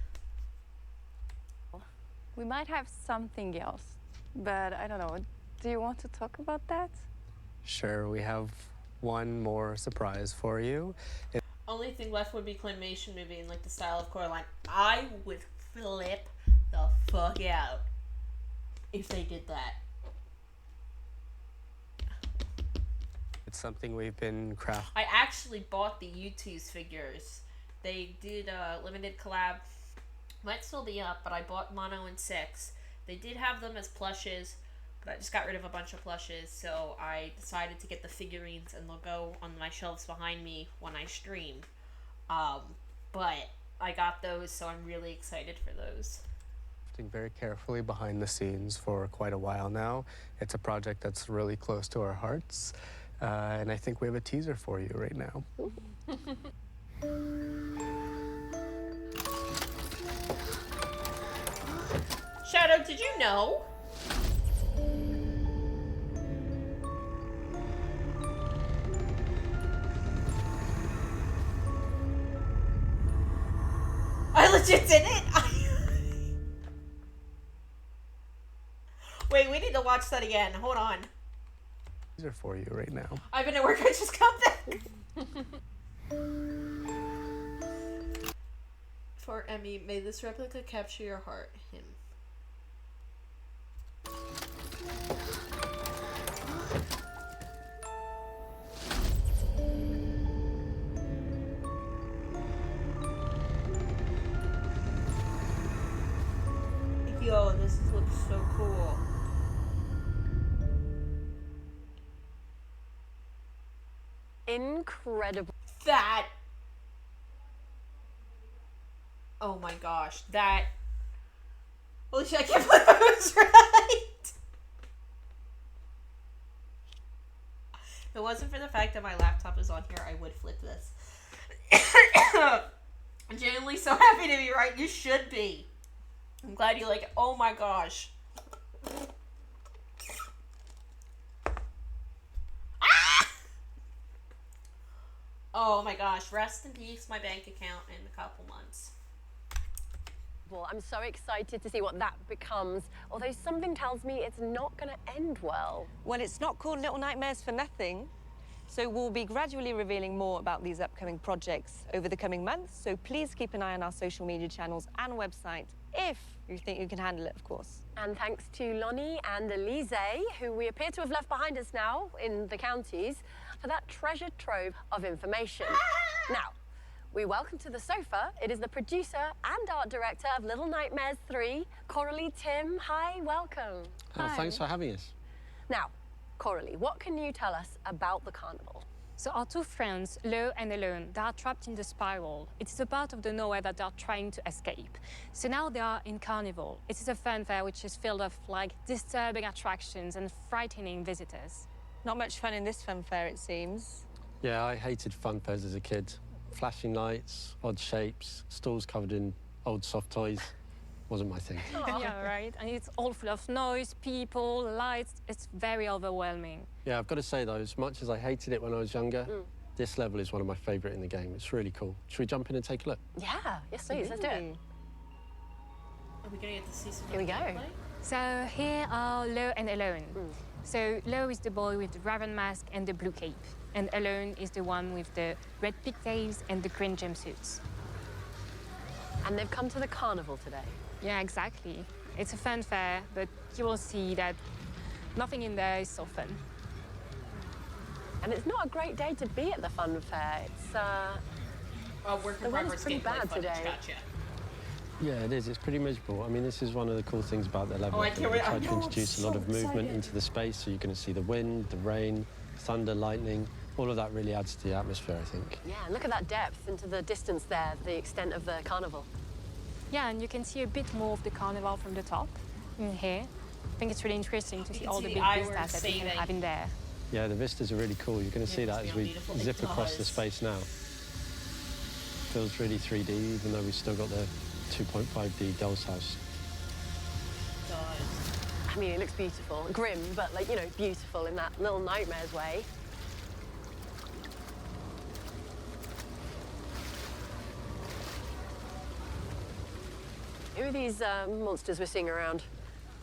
We might have something else, but I don't know. Do you want to talk about that? Sure, we have one more surprise for you. Only thing left would be claymation movie in like the style of Coraline. I would flip the fuck out if they did that. It's something we've been crafting. I actually bought the U2's figures. They did a limited collab. Might still be up, but I bought Mono and Six. They did have them as plushes, but I just got rid of a bunch of plushes, so I decided to get the figurines, and they'll go on my shelves behind me when I stream. But I got those, so I'm really excited for those. Very carefully behind the scenes for quite a while now. It's a project that's really close to our hearts, and I think we have a teaser for you right now. Shadow, did you know? I legit didn't. Wait, we need to watch that again. Hold on. Teaser for you right now. I've been at work. I just got back. For Emmy, may this replica capture your heart. Him. Yo, this looks so cool. Incredible. That. Oh my gosh, that. Holy shit, I can't believe I was right. If it wasn't for the fact that my laptop is on here, I would flip this. I'm genuinely so happy to be right. You should be. I'm glad you like it. Oh my gosh. Ah! Oh my gosh. Rest in peace, my bank account in a couple months. Well, I'm so excited to see what that becomes, although something tells me it's not going to end well. Well, it's not called Little Nightmares for nothing. So we'll be gradually revealing more about these upcoming projects over the coming months. So please keep an eye on our social media channels and website if you think you can handle it, of course. And thanks to Lonnie and Elise, who we appear to have left behind us now in the counties, for that treasure trove of information. Now, we welcome to the sofa. It is the producer and art director of Little Nightmares 3, Coralie Tim. Hi, welcome. Oh, thanks for having us. Now, Coralie, what can you tell us about the carnival? So our two friends, Lo and Alone, they are trapped in the spiral. It is a part of the nowhere that they are trying to escape. So now they are in carnival. It is a fun fair which is filled of like disturbing attractions and frightening visitors. Not much fun in this fun fair, it seems. Yeah, I hated fun fairs as a kid. Flashing lights, odd shapes, stalls covered in old soft toys. Wasn't my thing. Yeah, right. And it's all full of noise, people, lights. It's very overwhelming. Yeah, I've got to say though, as much as I hated it when I was younger, this level is one of my favourite in the game. It's really cool. Should we jump in and take a look? Yeah, yes please, let's do it. Are we gonna get to see some? Here we go. So here are Lo and Alone. So Lo is the boy with the raven mask and the blue cape. And Alone is the one with the red pigtails and the green jumpsuits. And they've come to the carnival today. Yeah, exactly. It's a fun fair, but you will see that nothing in there is so fun. And it's not a great day to be at the fun fair. It's work in the weather's progress pretty gameplay bad footage. today. Gotcha. Yeah, it is. It's pretty miserable. I mean, this is one of the cool things about the level. Oh, I can't wait. They try I to know, I'm introduce a so lot of movement excited. into the space, so you're going to see the wind, the rain, thunder, lightning. All of that really adds to the atmosphere, I think. Yeah, and look at that depth into the distance there, the extent of the carnival. Yeah, and you can see a bit more of the carnival from the top in here. I think it's really interesting to see can all see the the big iron vistas that you can saving. have in there. Yeah, the vistas are really cool. You're going to see that as we beautiful. It zip across the does. space now. Feels really 3D, even though we've still got the 2.5D doll's house. I mean, it looks beautiful. Grim, but, like, you know, beautiful in that Little Nightmares way. Who are these monsters we're seeing around?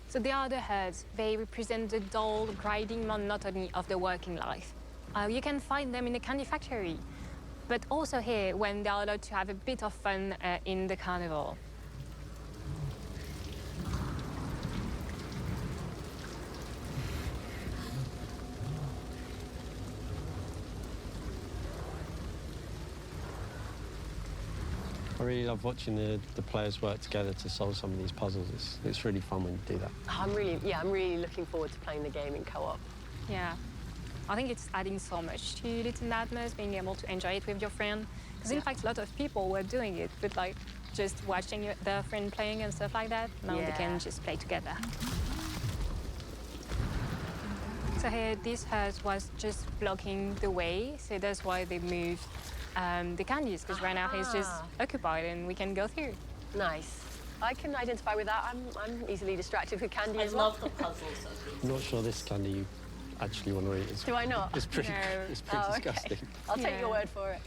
So they are the herds. They represent the dull, grinding monotony of the working life. You can find them in the candy factory, but also here when they are allowed to have a bit of fun in the carnival. I really love watching the players work together to solve some of these puzzles. It's really fun when you do that. I'm really looking forward to playing the game in co-op. Yeah, I think it's adding so much to Little Nightmares, being able to enjoy it with your friend. Because in fact, a lot of people were doing it, but like just watching their friend playing and stuff like that. Now they can just play together. So here, this house was just blocking the way, so that's why they moved the candies, because right now it's just occupied and we can go through. Nice. I can identify with that. I'm easily distracted with candy as I well. love the puzzles. I'm not sure this candy you actually want to eat. It's, Do I not? It's pretty, No. it's pretty Oh, okay. disgusting. I'll take your word for it.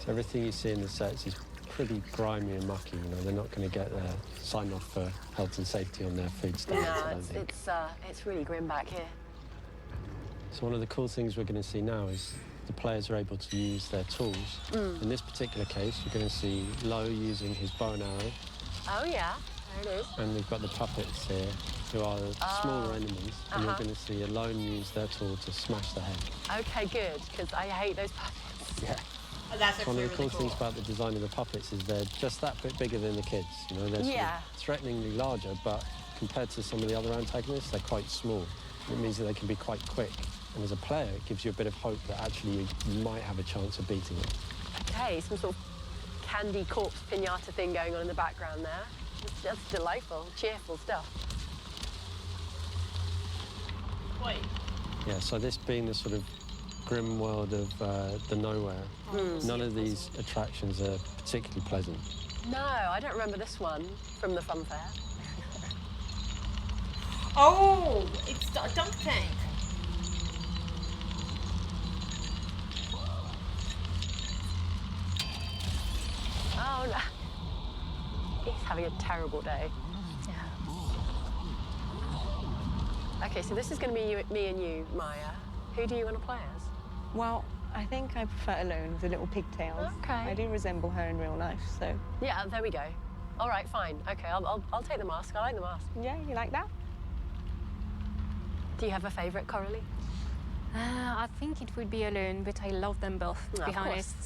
So everything you see in the sets is pretty grimy and mucky. You know, they're not going to get their sign off for health and safety on their food standards. I No, don't think. it's really grim back here. So one of the cool things we're going to see now is the players are able to use their tools. In this particular case, you're going to see Lo using his bow and arrow, Oh yeah, there it is. and we've got the puppets here, who are smaller enemies, and you're going to see Alone use their tool to smash the head. Okay, good, because I hate those puppets. Yeah. That's One of actually the cool really things about the design of the puppets is they're just that bit bigger than the kids. You know, they're sort of threateningly larger, but compared to some of the other antagonists, they're quite small. It means that they can be quite quick. And as a player, it gives you a bit of hope that actually you might have a chance of beating it. Okay, some sort of candy corpse pinata thing going on in the background there. That's delightful, cheerful stuff. Wait. Yeah, so this being the sort of grim world of the nowhere, none of these attractions are particularly pleasant. No, I don't remember this one from the fun fair. Oh, it's a dunk tank. Oh no. He's having a terrible day. Okay, so this is going to be me and you, Maya. Who do you want to play as? Well, I think I prefer Alone with the little pigtails. Okay. I do resemble her in real life, so. Yeah, there we go. All right, fine. Okay, I'll take the mask. I like the mask. Yeah, you like that? Do you have a favourite, Coralie? I think it would be Alone, but I love them both, to be Of course. honest.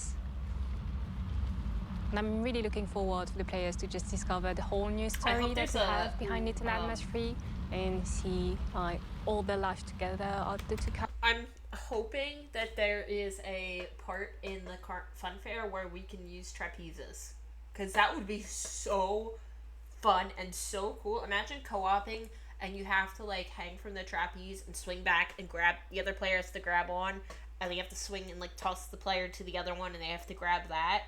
And I'm really looking forward for the players to just discover the whole new story that there's we a, have behind Little Nightmares 3 and see like all the life together of the two characters. I'm hoping that there is a part in the fun fair where we can use trapezes, because that would be so fun and so cool. Imagine co-oping and you have to like hang from the trapeze and swing back and grab the other players to grab on, and you have to swing and like toss the player to the other one and they have to grab that,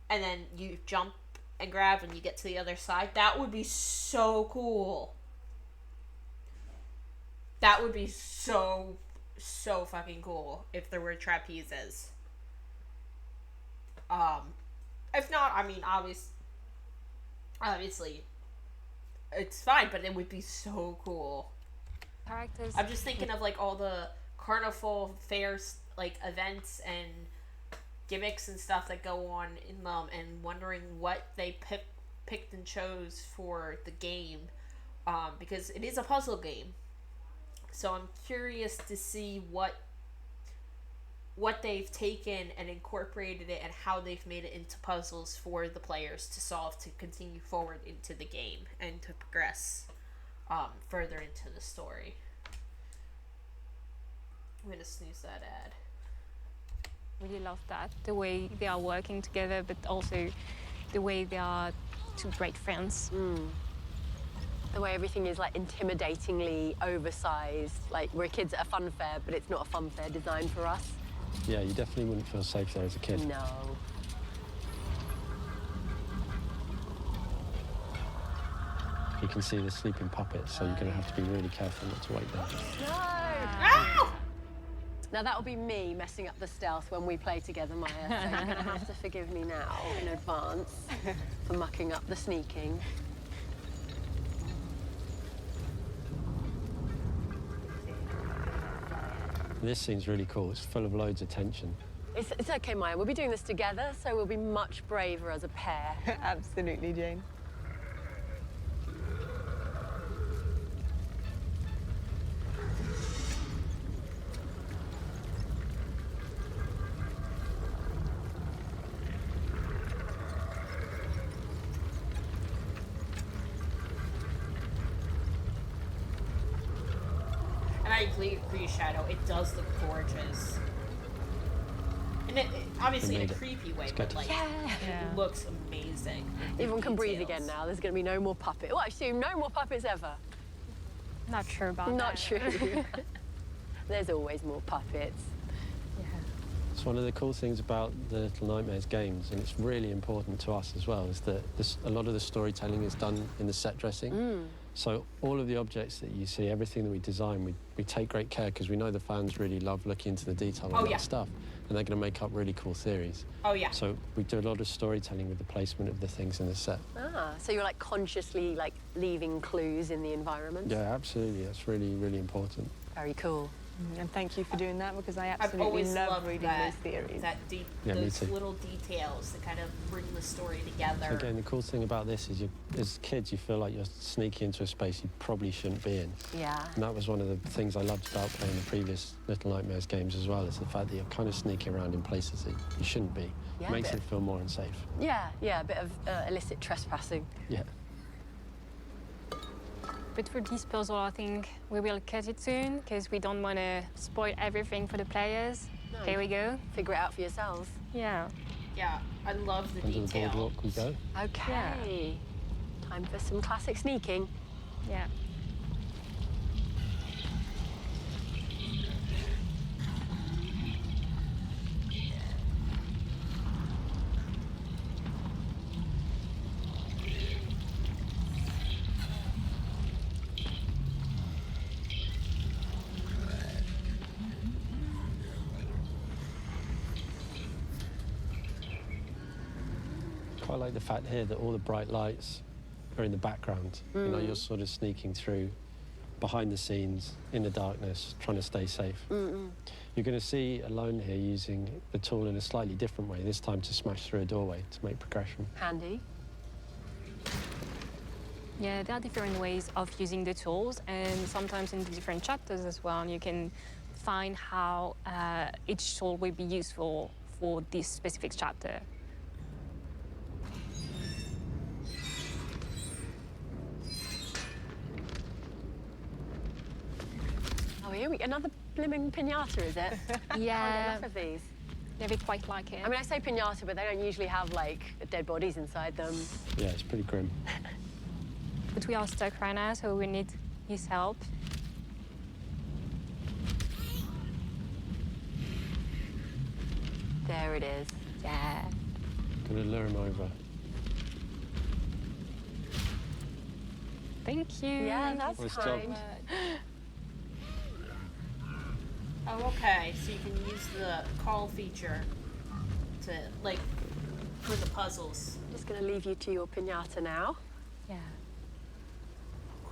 and then you jump and grab and you get to the other side. That would be so cool. That would be so fucking cool if there were trapezes. If not, I mean, obviously, it's fine, but it would be so cool. Characters. I'm just thinking of like all the carnival fairs, like events and gimmicks and stuff that go on in them, and wondering what they picked and chose for the game, because it is a puzzle game. So I'm curious to see what what they've taken and incorporated it and how they've made it into puzzles for the players to solve to continue forward into the game and to progress further into the story. I'm gonna snooze that ad. Really love that, the way they are working together, but also the way they are two great friends. The way everything is like intimidatingly oversized. Like we're kids at a fun fair, but it's not a fun fair designed for us. Yeah, you definitely wouldn't feel safe there as a kid. No. You can see the sleeping puppets, so you're going to have to be really careful not to wake them. No! Now that'll be me messing up the stealth when we play together, Maya. So you're going to have to forgive me now in advance for mucking up the sneaking. This scene's really cool. It's full of loads of tension. It's okay, Maya. We'll be doing this together, so we'll be much braver as a pair. Absolutely, Jane. And I agree, Shadow. It does look gorgeous. And it obviously in a creepy way, but like, it looks amazing. Everyone can breathe again now. There's going to be no more puppet. Well, I assume no more puppets ever. Not sure about that. Not true. There's always more puppets. It's one of the cool things about the Little Nightmares games, and it's really important to us as well, is that a lot of the storytelling is done in the set dressing. So all of the objects that you see, everything that we design, we take great care because we know the fans really love looking into the detail on that stuff, and they're going to make up really cool theories. Oh, yeah. So we do a lot of storytelling with the placement of the things in the set. Ah, so you're like consciously like leaving clues in the environment? Yeah, absolutely. That's really, really important. Very cool. And thank you for doing that, because I I've absolutely always love loved reading that, those theories. that deep, Yeah, me those too. little details that kind of bring the story together. Again, the cool thing about this is as kids, you feel like you're sneaking into a space you probably shouldn't be in. Yeah. And that was one of the things I loved about playing the previous Little Nightmares games as well, is the fact that you're kind of sneaking around in places that you shouldn't be. Yeah, It makes it feel more unsafe. Yeah, a bit of illicit trespassing. Yeah. But for this puzzle, I think we will cut it soon because we don't want to spoil everything for the players. No. Here we go. Figure it out for yourselves. Yeah. Yeah, I love the Under the detail. boardwalk we go. Okay. Time for some classic sneaking. Yeah. Quite like the fact here that all the bright lights are in the background. You know, you're sort of sneaking through behind the scenes in the darkness, trying to stay safe. You're going to see Alone here using the tool in a slightly different way, this time to smash through a doorway to make progression. Handy. Yeah, there are different ways of using the tools, and sometimes in the different chapters as well, you can find how each tool will be useful for this specific chapter. Oh, here we go. Another blimmin' pinata, is it? Yeah. Can't get enough of these. Yeah, we quite like it. I mean, I say pinata, but they don't usually have, like, dead bodies inside them. Yeah, it's pretty grim. But we are stuck right now, so we need his help. There it is. Yeah. Gonna lure him over. Thank you. Yeah, that's Nice kind. job. Oh, okay. So you can use the call feature to, like, for the puzzles. I'm just going to leave you to your pinata now. Yeah.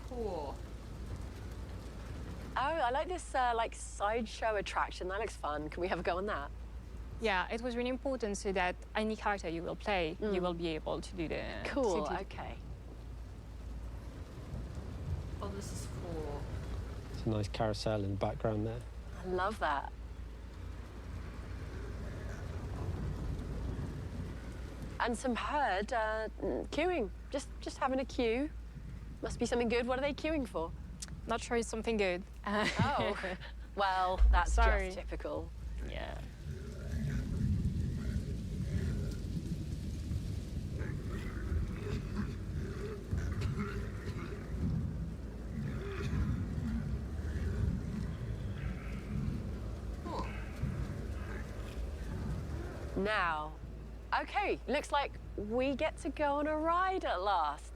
Cool. Oh, I like this, like, sideshow attraction. That looks fun. Can we have a go on that? Yeah, it was really important so that any character you will play, you will be able to do the... Cool, to do- okay. Oh, this is cool. It's a nice carousel in the background there. I love that. And some herd queuing, just having a queue. Must be something good. What are they queuing for? Not sure it's something good. Oh, well, that's Sorry. just typical. Yeah. Now, okay, looks like we get to go on a ride at last.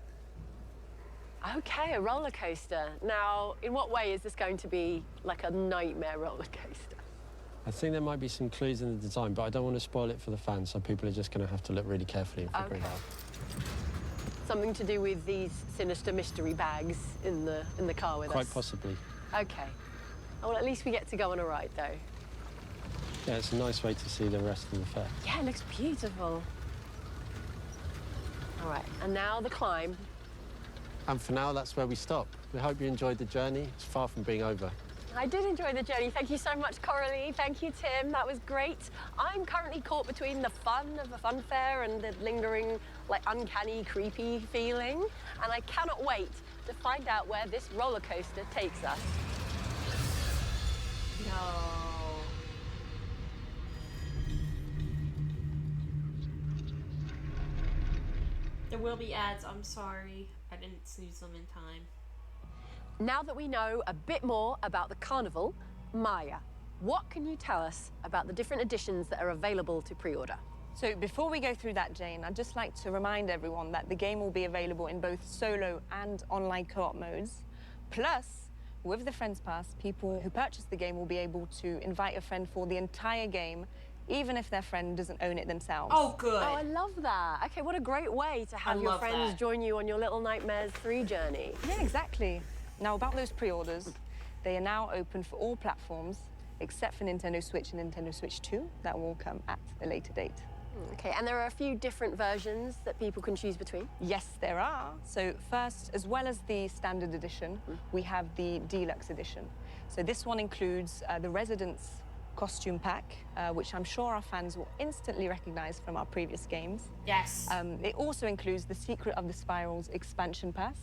Okay, a roller coaster. Now, in what way is this going to be like a nightmare roller coaster? I think there might be some clues in the design, but I don't want to spoil it for the fans, so people are just going to have to look really carefully and figure it out. Something to do with these sinister mystery bags in the car with us? Quite possibly. Okay. Well, at least we get to go on a ride, though. Yeah, it's a nice way to see the rest of the fair. Yeah, it looks beautiful. All right, and now the climb. And for now, that's where we stop. We hope you enjoyed the journey. It's far from being over. I did enjoy the journey. Thank you so much, Coralie. Thank you, Tim. That was great. I'm currently caught between the fun of a fun fair and the lingering, like, uncanny, creepy feeling. And I cannot wait to find out where this roller coaster takes us. No. There will be ads. I'm sorry. I didn't snooze them in time. Now that we know a bit more about the carnival, Maya, what can you tell us about the different editions that are available to pre-order? So before we go through that, Jane, I'd just like to remind everyone that the game will be available in both solo and online co-op modes. Plus, with the Friends Pass, people who purchase the game will be able to invite a friend for the entire game, even if their friend doesn't own it themselves. Oh, good. Oh, I love that. Okay, what a great way to have I your love friends that. join you on your Little Nightmares 3 journey. Yeah, exactly. Now, about those pre-orders, they are now open for all platforms, except for Nintendo Switch and Nintendo Switch 2. That will come at a later date. Okay, and there are a few different versions that people can choose between? Yes, there are. So first, as well as the standard edition, we have the deluxe edition. So this one includes the Residence costume pack, which I'm sure our fans will instantly recognize from our previous games. Yes. It also includes the Secret of the Spirals expansion pass,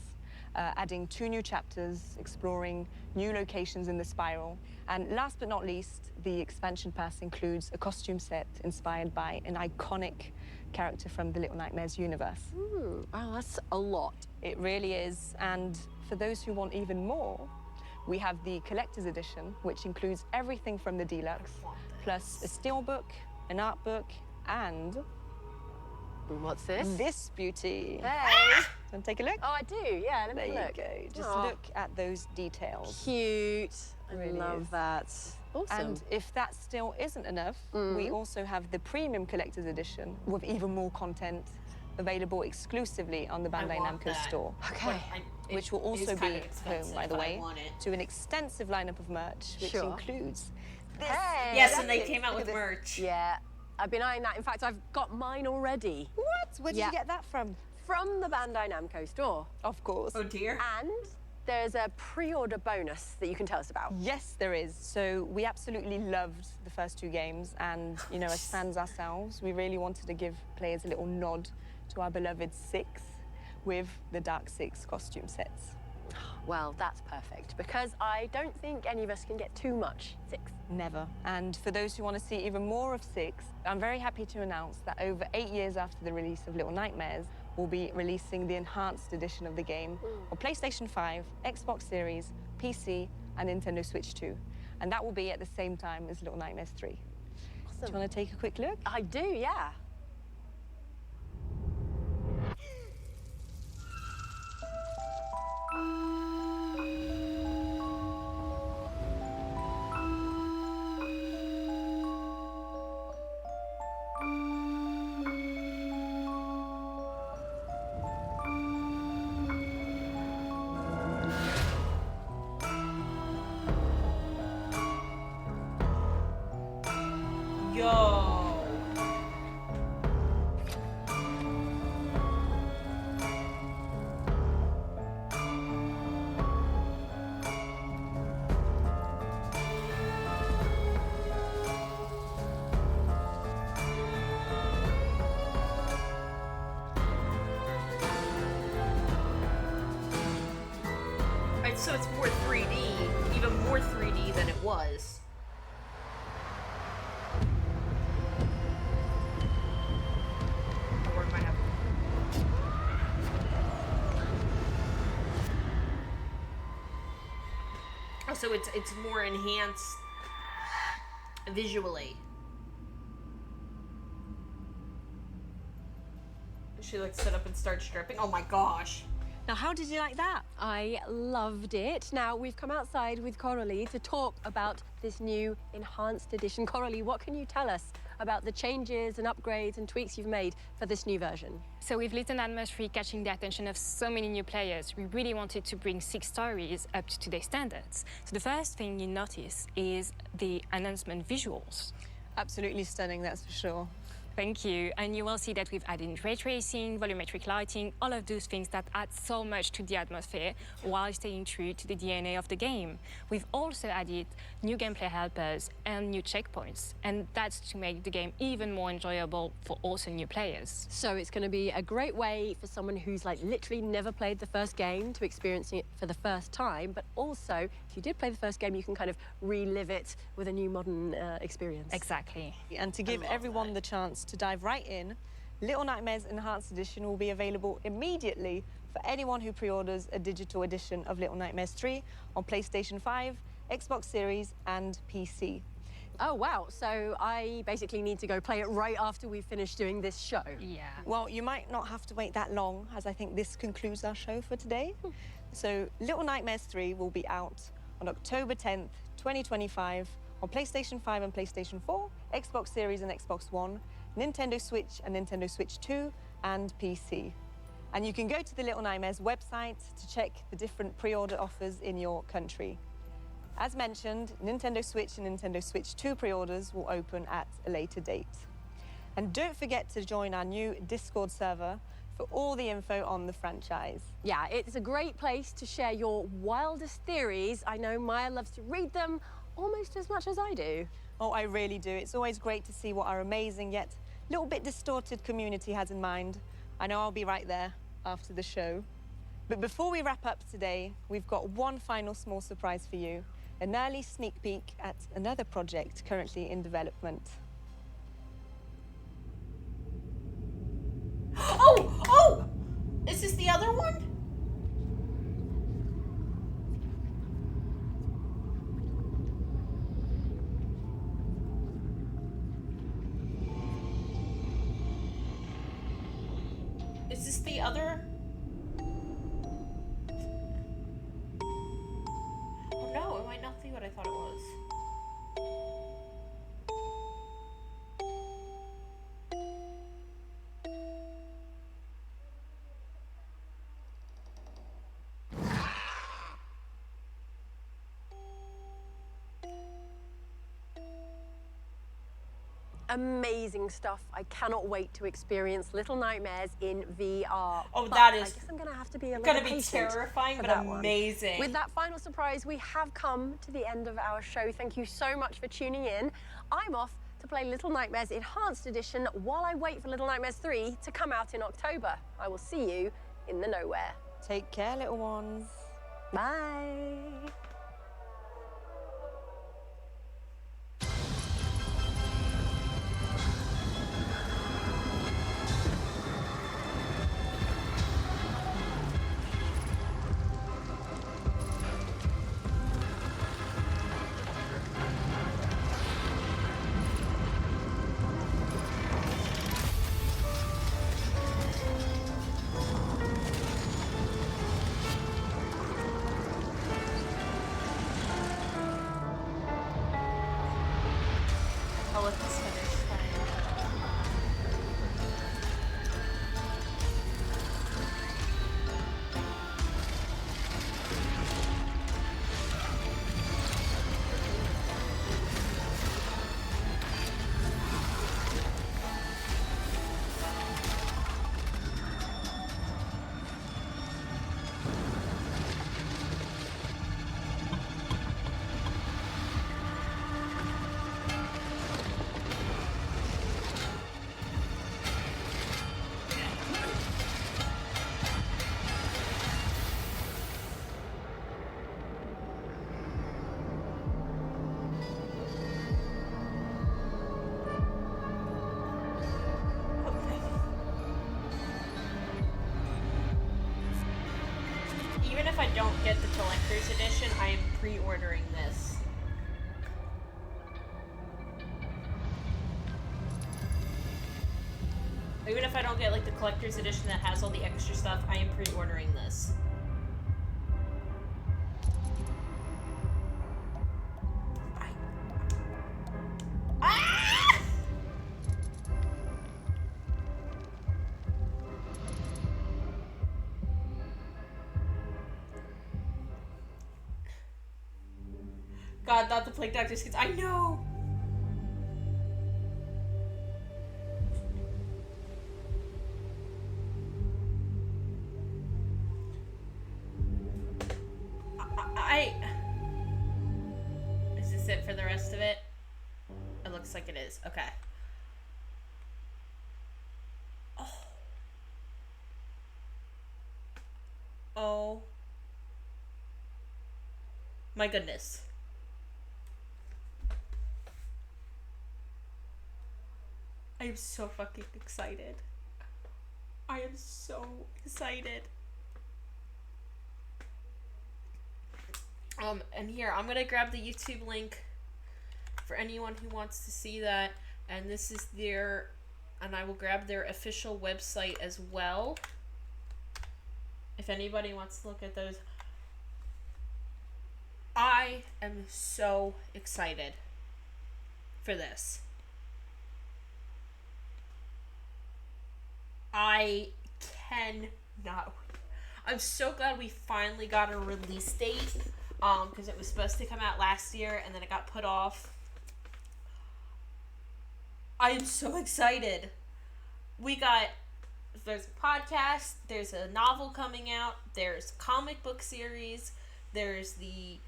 adding 2 new chapters, exploring new locations in the Spiral. And last but not least, the expansion pass includes a costume set inspired by an iconic character from the Little Nightmares universe. Wow, that's a lot. It really is. And for those who want even more, we have the collector's edition, which includes everything from the deluxe, plus a steelbook, an art book, and... What's this? This beauty. Hey! Want to take a look? Oh, I do, yeah, let me There look. you go. Just Aw. look at those details. Cute. I Really love is. that. Awesome. And if that still isn't enough, we also have the premium collector's edition with even more content available exclusively on the Bandai want Namco that. store. Okay. Which will It is also kind be of expensive, home, by the but I way, want it. to an extensive lineup of merch, which Sure. includes this. Hey! Yes, and they look came out at with this. merch. Yeah, I've been eyeing that. In fact, I've got mine already. What? Where did Yeah. you get that from? From the Bandai Namco store. Of course. Oh, dear. And there's a pre-order bonus that you can tell us about. Yes, there is. So we absolutely loved the first 2 games, and you know, as fans ourselves, we really wanted to give players a little nod to our beloved 6 with the Dark 6 costume sets. Well, that's perfect, because I don't think any of us can get too much 6. Never. And for those who want to see even more of 6, I'm very happy to announce that over 8 years after the release of Little Nightmares, we'll be releasing the enhanced edition of the game on PlayStation 5, Xbox Series, PC, and Nintendo Switch 2. And that will be at the same time as Little Nightmares 3. Awesome. Do you want to take a quick look? I do, yeah. Yo. So it's more 3D, even more 3D than it was. Or it might have. Oh, so it's more enhanced visually. She like sit up and start stripping. Oh my gosh. Now, how did you like that? I loved it. Now, we've come outside with Coralie to talk about this new enhanced edition. Coralie, what can you tell us about the changes and upgrades and tweaks you've made for this new version? So with Little Nightmares 3 catching the attention of so many new players, we really wanted to bring 6 stories up to today's standards. So the first thing you notice is the announcement visuals. Absolutely stunning, that's for sure. Thank you. And you will see that we've added ray tracing, volumetric lighting, all of those things that add so much to the atmosphere while staying true to the DNA of the game. We've also added new gameplay helpers and new checkpoints, and that's to make the game even more enjoyable for also new players. So it's going to be a great way for someone who's like literally never played the first game to experience it for the first time, but also if you did play the first game, you can kind of relive it with a new modern experience. Exactly. And to give everyone the chance to dive right in, Little Nightmares Enhanced Edition will be available immediately for anyone who pre-orders a digital edition of Little Nightmares 3 on PlayStation 5, Xbox Series and PC. Oh, wow. So I basically need to go play it right after we finish doing this show. Yeah. Well, you might not have to wait that long, as I think this concludes our show for today. So Little Nightmares 3 will be out on October 10th, 2025 on PlayStation 5 and PlayStation 4, Xbox Series and Xbox One, Nintendo Switch and Nintendo Switch 2, and PC. And you can go to the Little Nightmares website to check the different pre-order offers in your country. As mentioned, Nintendo Switch and Nintendo Switch 2 pre-orders will open at a later date. And don't forget to join our new Discord server for all the info on the franchise. Yeah, it's a great place to share your wildest theories. I know Maya loves to read them almost as much as I do. Oh, I really do. It's always great to see what our amazing yet a little bit distorted community has in mind. I know I'll be right there after the show. But before we wrap up today, we've got one final small surprise for you, an early sneak peek at another project currently in development. Oh! Is this the other one? Is this the other? Oh no, it might not be what I thought it was. Amazing stuff. I cannot wait to experience Little Nightmares in VR. Oh, But that is I guess I'm gonna have to be a little gonna be patient terrifying, for but that one. amazing. With that final surprise, we have come to the end of our show. Thank you so much for tuning in. I'm off to play Little Nightmares Enhanced Edition while I wait for Little Nightmares 3 to come out in October. I will see you in the nowhere. Take care, little ones. Bye. if I don't get the collector's edition, I am pre-ordering this. Even if I don't get like the collector's edition that has all the extra stuff, I am pre-ordering this. God, not the Plague Doctor skins. I know! Is this it for the rest of it? It looks like it is. Okay. Oh. My goodness. I am so fucking excited. I am so excited. And here, I'm gonna grab the YouTube link for anyone who wants to see that. And this is their, and I will grab their official website as well. If anybody wants to look at those. I am so excited for this. I cannot wait. I'm so glad we finally got a release date, because it was supposed to come out last year and then it got put off. I am so excited. There's a podcast, there's a novel coming out, there's a comic book series, there's the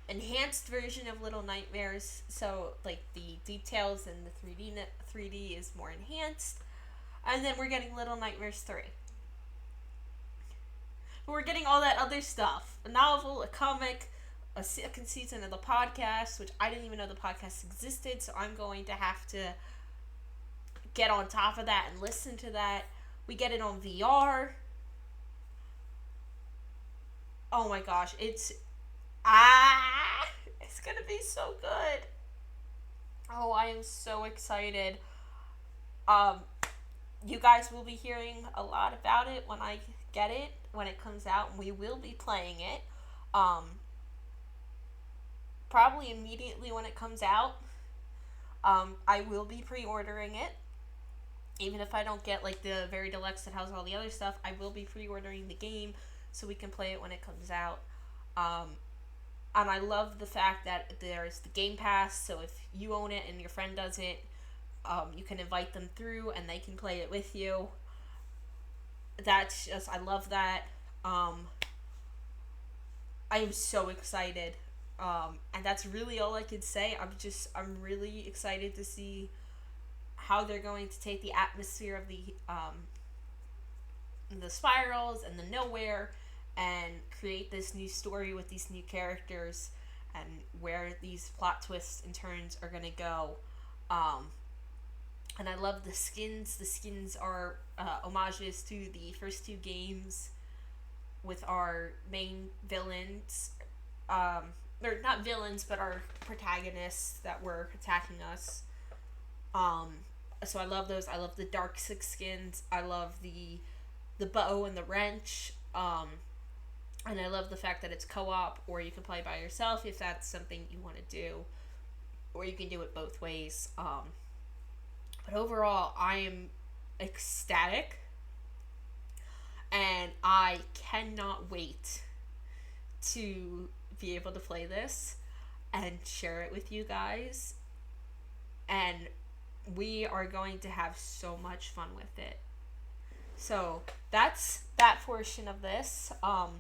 enhanced version of Little Nightmares, so like the details and the 3D is more enhanced. And then we're getting Little Nightmares 3. We're getting all that other stuff. A novel, a comic, a second season of the podcast, which I didn't even know the podcast existed, so I'm going to have to get on top of that and listen to that. We get it on VR. Oh my gosh, it's gonna be so good. Oh, I am so excited. You guys will be hearing a lot about it when I get it, when it comes out, and we will be playing it. Probably immediately when it comes out. I will be pre-ordering it. Even if I don't get like the very deluxe that has all the other stuff, I will be pre-ordering the game so we can play it when it comes out. And I love the fact that there's the Game Pass, so if you own it and your friend does it, you can invite them through and they can play it with you. That's just, I love that. I am so excited. And that's really all I could say. I'm really excited to see how they're going to take the atmosphere of the spirals and the nowhere and create this new story with these new characters and where these plot twists and turns are going to go. And I love the skins. The skins are homages to the first two games with our main villains. Or not villains, but our protagonists that were attacking us. So I love those. I love the Darksix skins. I love the bow and the wrench. And I love the fact that it's co-op, or you can play by yourself if that's something you want to do. Or you can do it both ways. But overall, I am ecstatic. And I cannot wait to be able to play this and share it with you guys. And we are going to have so much fun with it. So that's that portion of this. I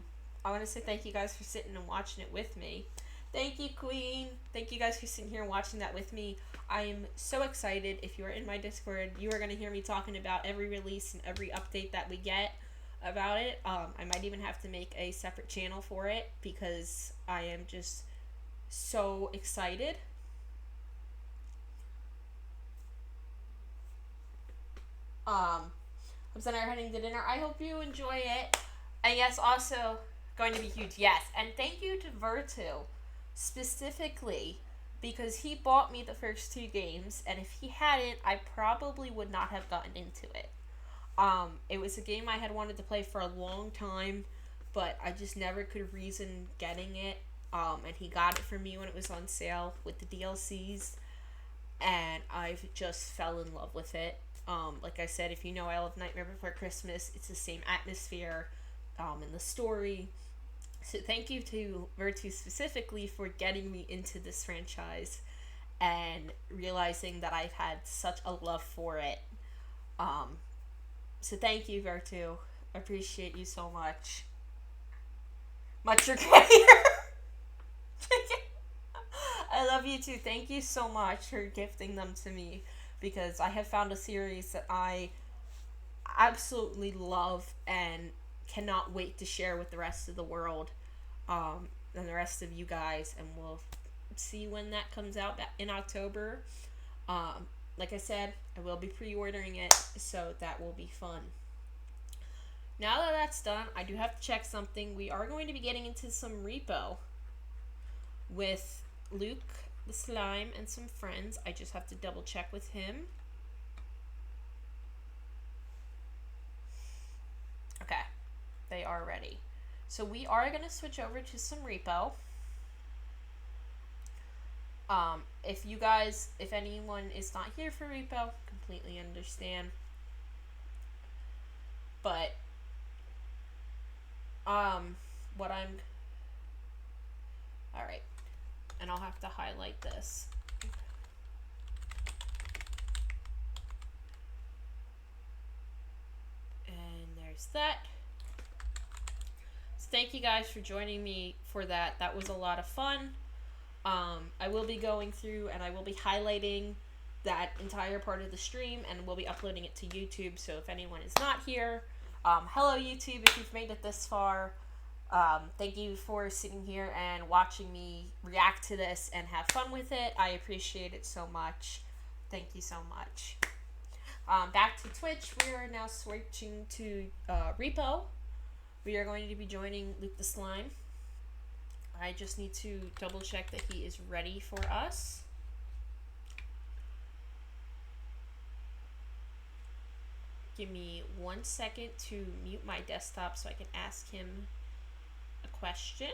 want to say thank you guys for sitting and watching it with me. Thank you, Queen. Thank you guys for sitting here and watching that with me. I am so excited. If you are in my Discord, you are going to hear me talking about every release and every update that we get about it. I might even have to make a separate channel for it because I am just so excited. I'm sitting here heading to dinner. I hope you enjoy it. And yes, also, Going to be huge, yes. And thank you to Vertu, specifically, because he bought me the first 2 games, and if he hadn't, I probably would not have gotten into it. It was a game I had wanted to play for a long time, but I just never could reason getting it. And he got it for me when it was on sale with the DLCs, and I've just fell in love with it. Like I said, if you know I love Nightmare Before Christmas, it's the same atmosphere, and the story. So thank you to Vertu specifically for getting me into this franchise and realizing that I've had such a love for it. So thank you, Vertu. I appreciate you so much. Much your care. I love you too. Thank you so much for gifting them to me, because I have found a series that I absolutely love and cannot wait to share with the rest of the world, and the rest of you guys, and we'll see when that comes out in October. Like I said, I will be pre-ordering it, so that will be fun. Now that that's done, I do have to check something. We are going to be getting into some repo with Luke the Slime and some friends. I just have to double check with him. Okay, they are ready. So we are going to switch over to some repo. If anyone is not here for repo, completely understand. But alright, and I'll have to highlight this. And there's that. So thank you guys for joining me for that. That was a lot of fun. I will be going through and I will be highlighting that entire part of the stream, and we'll be uploading it to YouTube. So if anyone is not here, hello YouTube, if you've made it this far. Thank you for sitting here and watching me react to this and have fun with it. I appreciate it so much. Thank you so much. Back to Twitch, we are now switching to repo. We are going to be joining Luke the Slime. I just need to double check that he is ready for us. Give me 1 second to mute my desktop so I can ask him a question.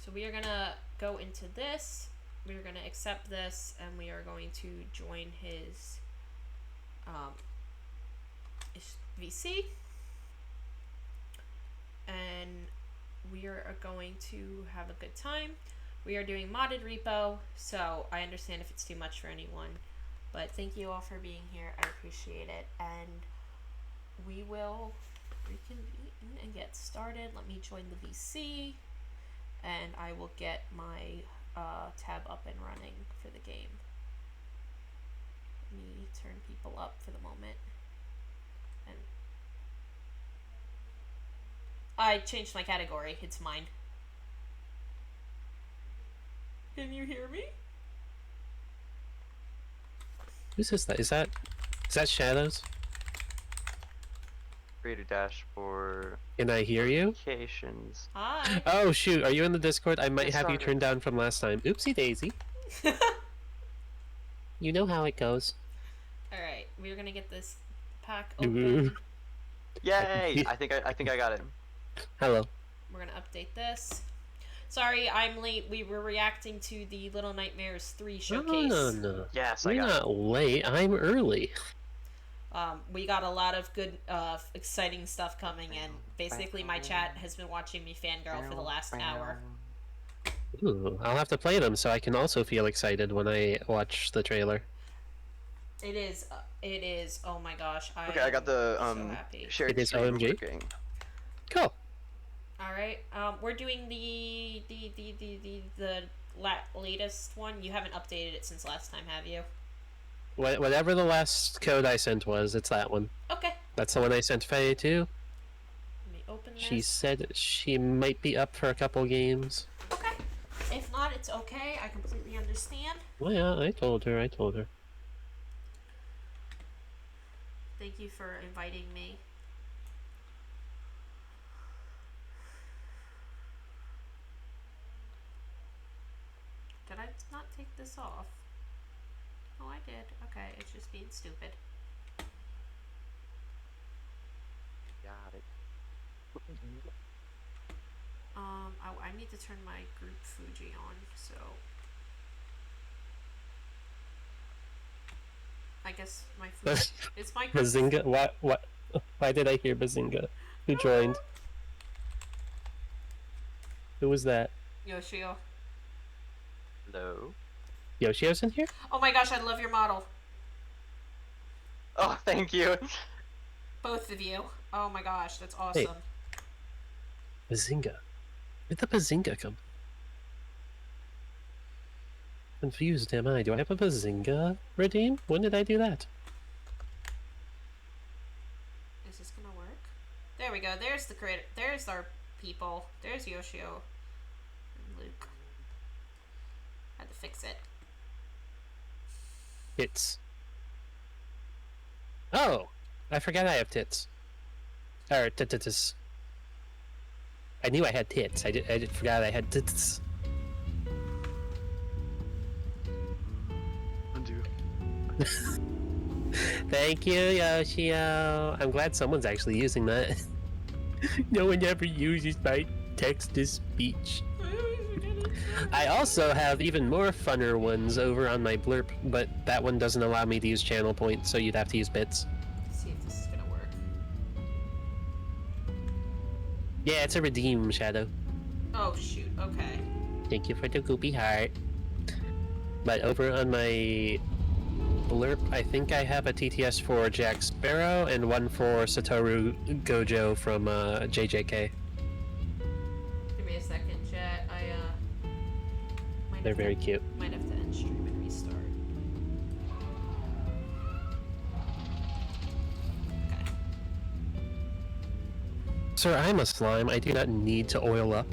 So we are gonna go into this, we are gonna accept this, and we are going to join his VC, and we are going to have a good time. We are doing modded repo, so I understand if it's too much for anyone, but thank you all for being here. I appreciate it, and we will reconvene and get started. Let me join the VC, and I will get my tab up and running for the game. Let me turn people up for the moment. And I changed my category. It's mine. Can you hear me? Who says that? Is that Shadows? Create a dashboard. Can I hear you? Applications. Hi. Oh shoot, are you in the Discord? I might Yes, have you sorry. turned down from last time. Oopsie daisy. You know how it goes. Alright, we're gonna get this pack open. Yay! I think I got it. Hello. We're gonna update this. Sorry, I'm late. We were reacting to the Little Nightmares 3 showcase. No. Yes, You're not late. I'm early. We got a lot of good, exciting stuff coming in. Basically, my chat has been watching me fangirl for the last hour. Ooh, I'll have to play them so I can also feel excited when I watch the trailer. It is, oh my gosh. Okay, I got the so happy. shared It is screen OMG? working. Cool. All right. We're doing the latest one. You haven't updated it since last time, have you? Whatever the last code I sent was, it's that one. Okay. That's the one I sent Faye to. Let me open this. She said she might be up for a couple games. Okay. If not, it's okay. I completely understand. Well, yeah, I told her. Thank you for inviting me. Did I not take this off? Oh, I did. Okay, it's just being stupid. Got it. I need to turn my group Fuji on, so I guess my Fuji it's my group. Bazinga? Why did I hear Bazinga? Who joined? Who was that? Yoshio. Hello. Yoshio's in here? Oh my gosh, I love your model. Oh, thank you. Both of you. Oh my gosh, that's awesome. Hey. Bazinga. Where'd the Bazinga come? Confused am I? Do I have a Bazinga redeem? When did I do that? Is this gonna work? There we go. There's the creator. There's our people. There's Yoshio and Luke. Had to fix it. Tits. Oh! I forgot I have tits. Or tits. I knew I had tits. I forgot I had tits. Undo. Thank you, Yoshio. I'm glad someone's actually using that. No one ever uses my text-to-speech. I also have even more funner ones over on my blurb, but that one doesn't allow me to use channel points, so you'd have to use bits. Let's see if this is gonna work. Yeah, it's a redeem, Shadow. Oh shoot, okay. Thank you for the goopy heart. But over on my blurb, I think I have a TTS for Jack Sparrow and one for Satoru Gojo from JJK. Give me a second, chat. They're very cute. Might have to end stream and restart. Sir, I'm a slime. I do not need to oil up.